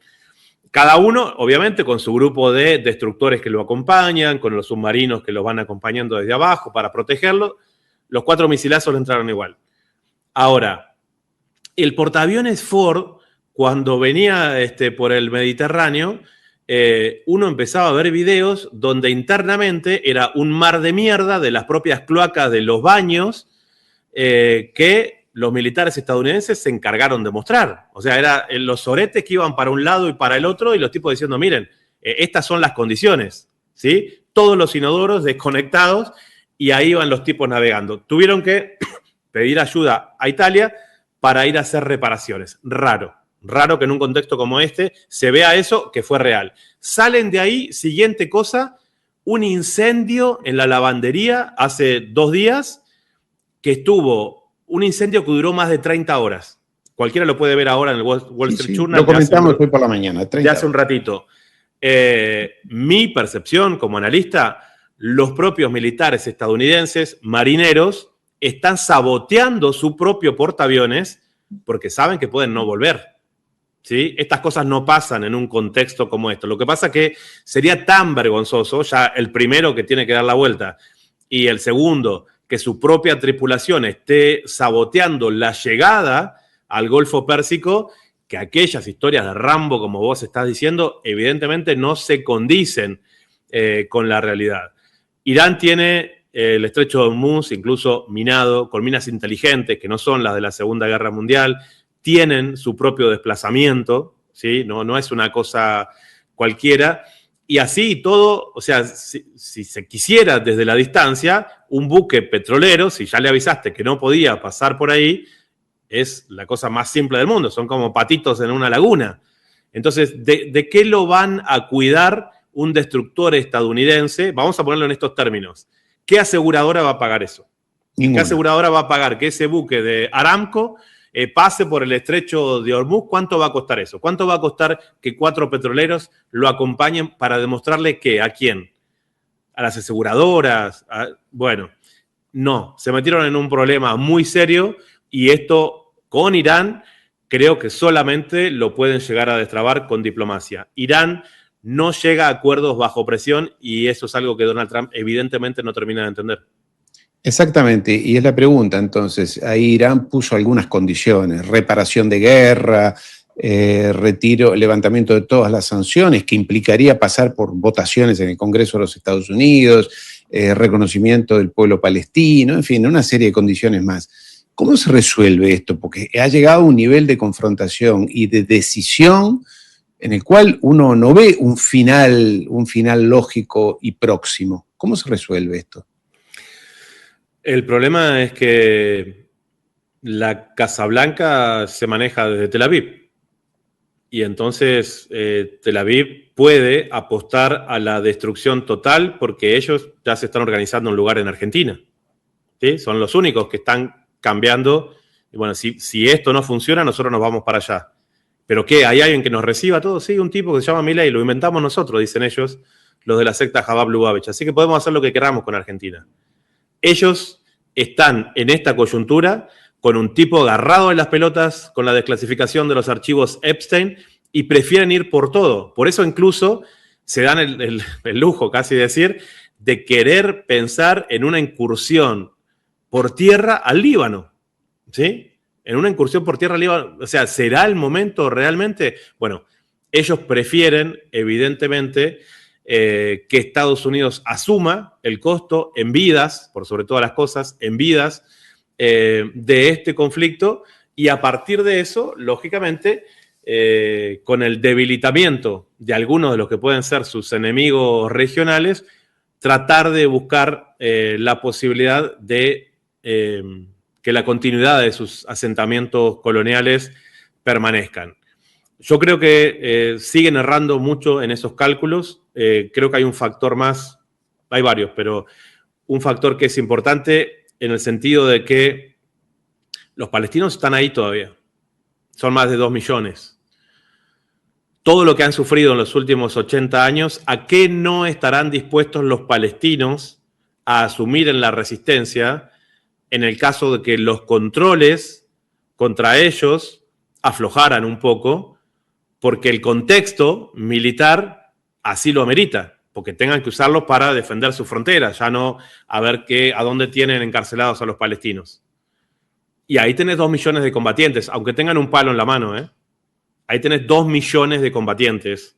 Cada uno, obviamente, con su grupo de destructores que lo acompañan, con los submarinos que lo van acompañando desde abajo para protegerlo. Los 4 misilazos le entraron igual. Ahora, el portaaviones Ford, cuando venía por el Mediterráneo, uno empezaba a ver videos donde internamente era un mar de mierda de las propias cloacas de los baños que los militares estadounidenses se encargaron de mostrar. O sea, eran los soretes que iban para un lado y para el otro y los tipos diciendo, miren, estas son las condiciones, ¿sí? Todos los inodoros desconectados y ahí iban los tipos navegando. Tuvieron que pedir ayuda a Italia para ir a hacer reparaciones. Raro que en un contexto como este se vea eso que fue real. Salen de ahí, siguiente cosa, un incendio en la lavandería hace 2 días, que estuvo un incendio que duró más de 30 horas. Cualquiera lo puede ver ahora en el Wall Street Journal. Lo comentamos hoy por la mañana. De hace un ratito. Mi percepción como analista, los propios militares estadounidenses, marineros, están saboteando su propio portaaviones porque saben que pueden no volver. ¿Sí? Estas cosas no pasan en un contexto como esto. Lo que pasa es que sería tan vergonzoso, ya el primero que tiene que dar la vuelta y el segundo, que su propia tripulación esté saboteando la llegada al Golfo Pérsico, que aquellas historias de Rambo, como vos estás diciendo, evidentemente no se condicen con la realidad. Irán tiene el estrecho de Hormuz incluso minado con minas inteligentes, que no son las de la Segunda Guerra Mundial, tienen su propio desplazamiento, ¿sí? No es una cosa cualquiera. Y así todo, o sea, si se quisiera desde la distancia, un buque petrolero, si ya le avisaste que no podía pasar por ahí, es la cosa más simple del mundo, son como patitos en una laguna. Entonces, ¿de qué lo van a cuidar un destructor estadounidense? Vamos a ponerlo en estos términos. ¿Qué aseguradora va a pagar eso? Ninguna. ¿Qué aseguradora va a pagar que ese buque de Aramco pase por el estrecho de Hormuz? ¿Cuánto va a costar eso? ¿Cuánto va a costar que 4 petroleros lo acompañen para demostrarle qué? ¿A quién? ¿A las aseguradoras? Bueno, no. Se metieron en un problema muy serio y esto con Irán creo que solamente lo pueden llegar a destrabar con diplomacia. Irán no llega a acuerdos bajo presión y eso es algo que Donald Trump evidentemente no termina de entender. Exactamente, y es la pregunta entonces, ahí Irán puso algunas condiciones, reparación de guerra, retiro, levantamiento de todas las sanciones, que implicaría pasar por votaciones en el Congreso de los Estados Unidos, reconocimiento del pueblo palestino, en fin, una serie de condiciones más. ¿Cómo se resuelve esto? Porque ha llegado a un nivel de confrontación y de decisión en el cual uno no ve un final lógico y próximo. ¿Cómo se resuelve esto? El problema es que la Casa Blanca se maneja desde Tel Aviv. Y entonces Tel Aviv puede apostar a la destrucción total porque ellos ya se están organizando un lugar en Argentina. ¿Sí? Son los únicos que están cambiando. Y bueno, si esto no funciona, nosotros nos vamos para allá. ¿Pero qué? ¿Hay alguien que nos reciba todo? Sí, un tipo que se llama Milei, lo inventamos nosotros, dicen ellos, los de la secta Chabad Lubavitch. Así que podemos hacer lo que queramos con Argentina. Ellos están en esta coyuntura con un tipo agarrado en las pelotas con la desclasificación de los archivos Epstein y prefieren ir por todo. Por eso incluso se dan el lujo, casi decir, de querer pensar en una incursión por tierra al Líbano, ¿sí? En una incursión por tierra al Líbano. O sea, ¿será el momento realmente? Bueno, ellos prefieren, evidentemente, que Estados Unidos asuma el costo en vidas, por sobre todas las cosas, en vidas de este conflicto y a partir de eso, lógicamente, con el debilitamiento de algunos de los que pueden ser sus enemigos regionales, tratar de buscar la posibilidad de que la continuidad de sus asentamientos coloniales permanezcan. Yo creo que siguen errando mucho en esos cálculos. Creo que hay un factor más, hay varios, pero un factor que es importante en el sentido de que los palestinos están ahí todavía. Son más de 2 millones. Todo lo que han sufrido en los últimos 80 años, ¿a qué no estarán dispuestos los palestinos a asumir en la resistencia en el caso de que los controles contra ellos aflojaran un poco? Porque el contexto militar así lo amerita, porque tengan que usarlos para defender sus fronteras, ya no a ver a dónde tienen encarcelados a los palestinos. Y ahí tenés 2 millones de combatientes, aunque tengan un palo en la mano, ¿eh? Ahí tenés 2 millones de combatientes,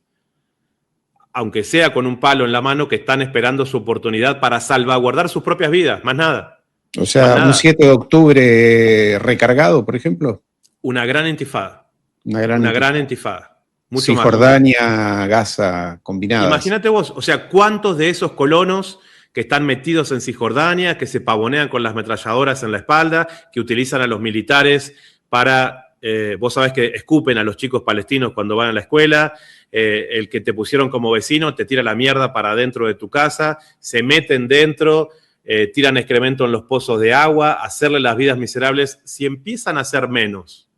aunque sea con un palo en la mano, que están esperando su oportunidad para salvaguardar sus propias vidas, más nada. O sea, un 7 de octubre recargado, por ejemplo. Una gran intifada. Una gran intifada. Mucho Cisjordania, Gaza, combinadas. Imagínate vos, o sea, ¿cuántos de esos colonos que están metidos en Cisjordania, que se pavonean con las ametralladoras en la espalda, que utilizan a los militares para vos sabés que escupen a los chicos palestinos cuando van a la escuela, el que te pusieron como vecino te tira la mierda para dentro de tu casa, se meten dentro, tiran excremento en los pozos de agua, hacerle las vidas miserables. Si empiezan a ser menos,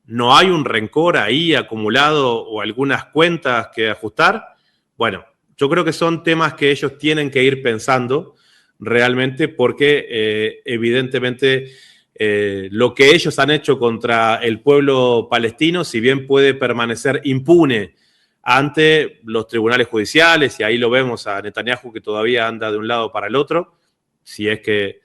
¿no hay un rencor ahí acumulado o algunas cuentas que ajustar? Bueno, yo creo que son temas que ellos tienen que ir pensando realmente porque evidentemente lo que ellos han hecho contra el pueblo palestino, si bien puede permanecer impune ante los tribunales judiciales, y ahí lo vemos a Netanyahu que todavía anda de un lado para el otro, si es que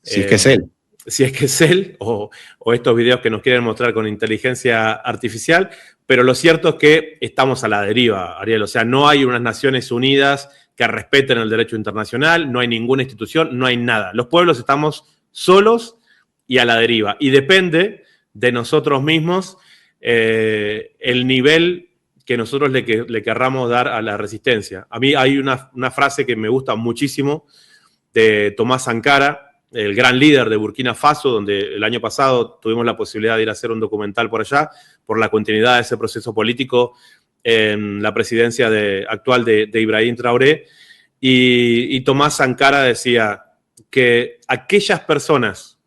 es él. Si es que es él, o estos videos que nos quieren mostrar con inteligencia artificial, pero lo cierto es que estamos a la deriva, Ariel. O sea, no hay unas Naciones Unidas que respeten el derecho internacional, no hay ninguna institución, no hay nada. Los pueblos estamos solos y a la deriva. Y depende de nosotros mismos el nivel que nosotros le querramos dar a la resistencia. A mí hay una frase que me gusta muchísimo de Tomás Sankara, el gran líder de Burkina Faso, donde el año pasado tuvimos la posibilidad de ir a hacer un documental por allá, por la continuidad de ese proceso político en la presidencia actual de Ibrahim Traoré. Y Tomás Sankara decía que aquellas personas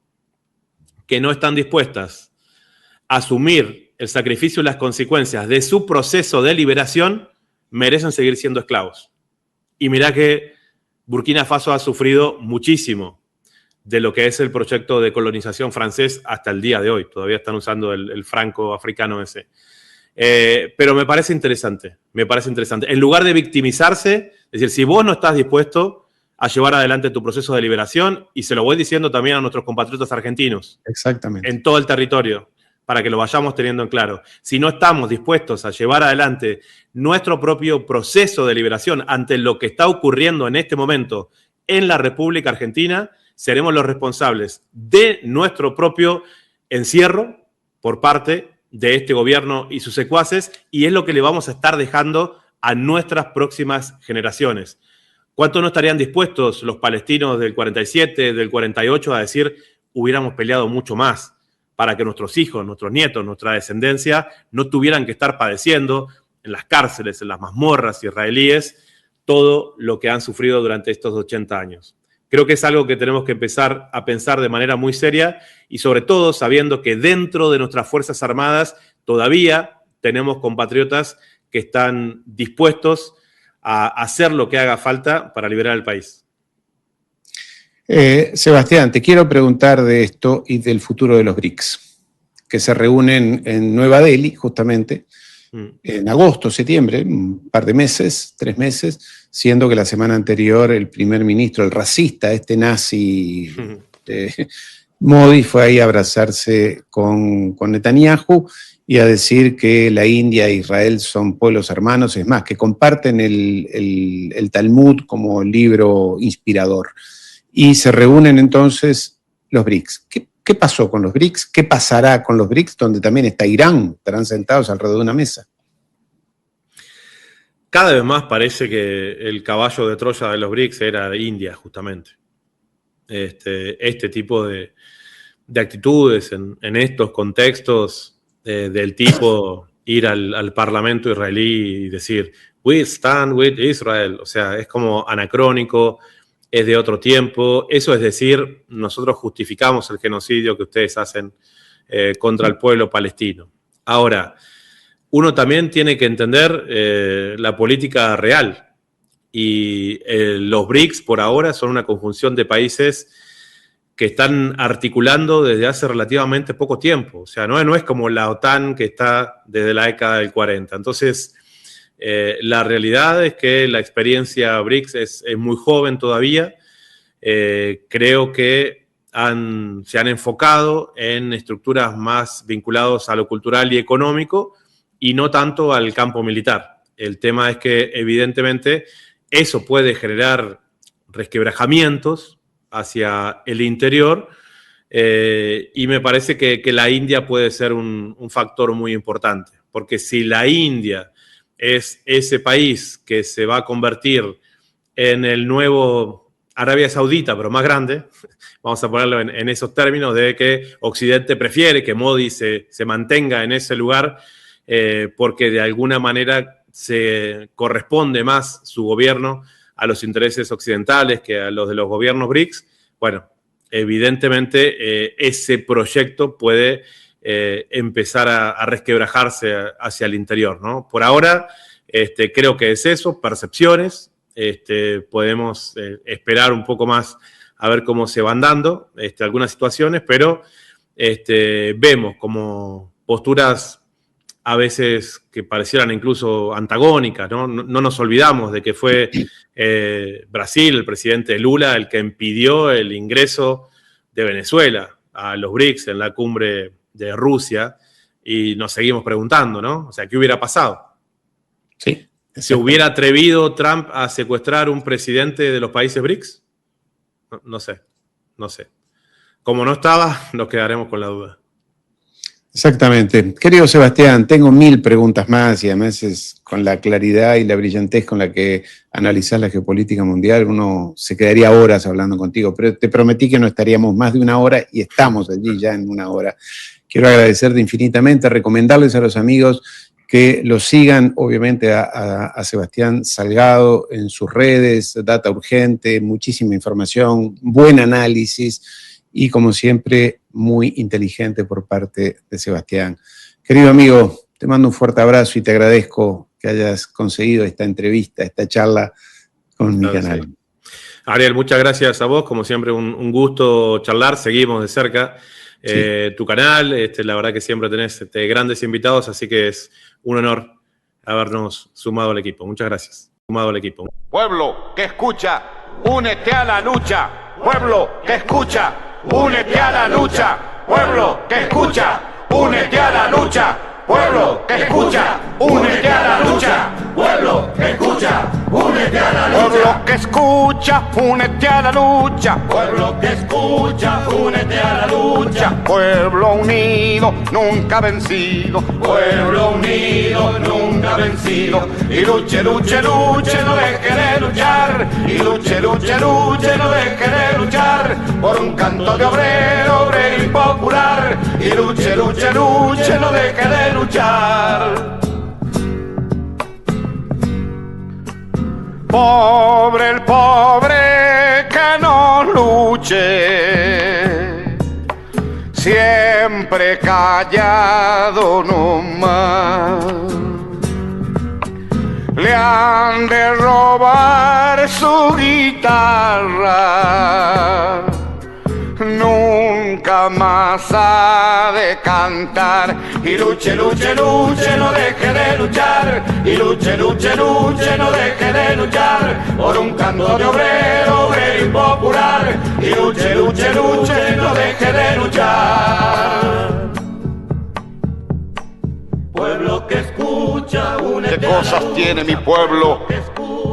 que no están dispuestas a asumir el sacrificio y las consecuencias de su proceso de liberación merecen seguir siendo esclavos. Y mirá que Burkina Faso ha sufrido muchísimo de lo que es el proyecto de colonización francés hasta el día de hoy. Todavía están usando el franco africano ese. Pero me parece interesante, En lugar de victimizarse, es decir, si vos no estás dispuesto a llevar adelante tu proceso de liberación, y se lo voy diciendo también a nuestros compatriotas argentinos. Exactamente. En todo el territorio, para que lo vayamos teniendo en claro. Si no estamos dispuestos a llevar adelante nuestro propio proceso de liberación ante lo que está ocurriendo en este momento en la República Argentina, seremos los responsables de nuestro propio encierro por parte de este gobierno y sus secuaces, y es lo que le vamos a estar dejando a nuestras próximas generaciones. ¿Cuánto no estarían dispuestos los palestinos del 47, del 48 a decir hubiéramos peleado mucho más para que nuestros hijos, nuestros nietos, nuestra descendencia no tuvieran que estar padeciendo en las cárceles, en las mazmorras israelíes, todo lo que han sufrido durante estos 80 años? Creo que es algo que tenemos que empezar a pensar de manera muy seria y sobre todo sabiendo que dentro de nuestras Fuerzas Armadas todavía tenemos compatriotas que están dispuestos a hacer lo que haga falta para liberar el país. Sebastián, te quiero preguntar de esto y del futuro de los BRICS, que se reúnen en Nueva Delhi, justamente, en agosto, septiembre, un par de meses, 3 meses, siendo que la semana anterior el primer ministro, el racista, nazi, Modi, fue ahí a abrazarse con Netanyahu y a decir que la India e Israel son pueblos hermanos, es más, que comparten el Talmud como libro inspirador. Y se reúnen entonces los BRICS. ¿Qué pasó con los BRICS? ¿Qué pasará con los BRICS, donde también está Irán? Estarán sentados alrededor de una mesa. Cada vez más parece que el caballo de Troya de los BRICS era de India, justamente. Este tipo de actitudes en estos contextos del tipo ir al Parlamento israelí y decir "We stand with Israel", o sea, es como anacrónico, es de otro tiempo. Eso es decir, nosotros justificamos el genocidio que ustedes hacen contra el pueblo palestino. Ahora, uno también tiene que entender la política real. Y los BRICS por ahora son una conjunción de países que están articulando desde hace relativamente poco tiempo. O sea, no es como la OTAN que está desde la década del 40. Entonces, la realidad es que la experiencia BRICS es muy joven todavía. Creo que se han enfocado en estructuras más vinculadas a lo cultural y económico y no tanto al campo militar. El tema es que, evidentemente, eso puede generar resquebrajamientos hacia el interior y me parece que la India puede ser un factor muy importante, porque si la India es ese país que se va a convertir en el nuevo Arabia Saudita, pero más grande, vamos a ponerlo en esos términos, de que Occidente prefiere que Modi se mantenga en ese lugar porque de alguna manera se corresponde más su gobierno a los intereses occidentales que a los de los gobiernos BRICS. Bueno, evidentemente ese proyecto puede empezar a resquebrajarse hacia el interior, ¿no? Por ahora creo que es eso, percepciones. Podemos esperar un poco más a ver cómo se van dando algunas situaciones, pero vemos como posturas a veces que parecieran incluso antagónicas, ¿no? No nos olvidamos de que fue Brasil, el presidente Lula, el que impidió el ingreso de Venezuela a los BRICS en la cumbre de Rusia, y nos seguimos preguntando, ¿no? O sea, ¿qué hubiera pasado? Sí. ¿Se hubiera atrevido Trump a secuestrar un presidente de los países BRICS? No sé. Como no estaba, nos quedaremos con la duda. Exactamente. Querido Sebastián, tengo 1000 preguntas más y además es con la claridad y la brillantez con la que analizás la geopolítica mundial, uno se quedaría horas hablando contigo, pero te prometí que no estaríamos más de una hora y estamos allí ya en una hora. Quiero agradecerte infinitamente, recomendarles a los amigos que lo sigan, obviamente, a Sebastián Salgado en sus redes, Data Urgente, muchísima información, buen análisis y, como siempre, muy inteligente por parte de Sebastián. Querido amigo, te mando un fuerte abrazo y te agradezco que hayas conseguido esta entrevista, esta charla con mi canal. Sí. Ariel, muchas gracias a vos, como siempre un gusto charlar, seguimos de cerca tu canal, la verdad que siempre tenés grandes invitados, así que es un honor habernos sumado al equipo. Muchas gracias. Sumado al equipo. Pueblo que escucha, únete a la lucha. Pueblo que escucha, únete a la lucha. Pueblo que escucha, únete a la lucha. Pueblo que escucha, únete a la lucha. Pueblo que escucha, únete a la lucha. Pueblo que escucha, únete a la lucha. Pueblo que escucha, únete a la lucha. Pueblo unido, nunca vencido. Pueblo unido, nunca vencido. Y luche, luche, luche, no deje de luchar. Y luche, luche, luche, no deje de luchar. Por un canto de obrero, obrero y popular. Y luche, luche, luche, no deje de luchar. Pobre el pobre que no luche, siempre callado nomás. Le han de robar su guitarra, nunca más ha de cantar. Y luche, luche, luche, no deje de luchar. Y luche, luche, luche, no deje de luchar. Por un canto de obrero, obrero y popular. Y luche, luche, luche, no deje de luchar. Pueblo que escucha, únete. ¿Qué cosas tiene mi pueblo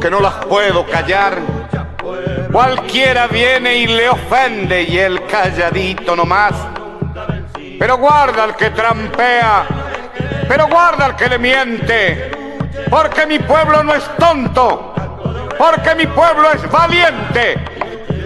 que no las puedo callar? Cualquiera viene y le ofende y él calladito nomás. Pero guarda al que trampea, pero guarda al que le miente, porque mi pueblo no es tonto, porque mi pueblo es valiente,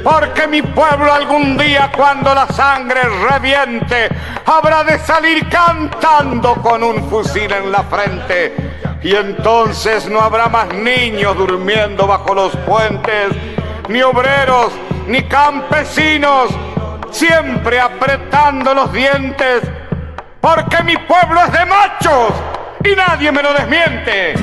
porque mi pueblo algún día cuando la sangre reviente habrá de salir cantando con un fusil en la frente. Y entonces no habrá más niños durmiendo bajo los puentes, ni obreros, ni campesinos, siempre apretando los dientes, porque mi pueblo es de machos y nadie me lo desmiente.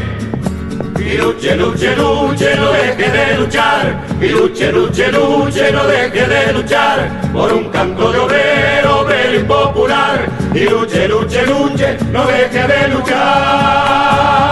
Y luche, luche, luche, no deje de luchar. Y luche, luche, luche, no deje de luchar. Por un canto de obrero, obrero y popular. Y luche, luche, luche, no deje de luchar.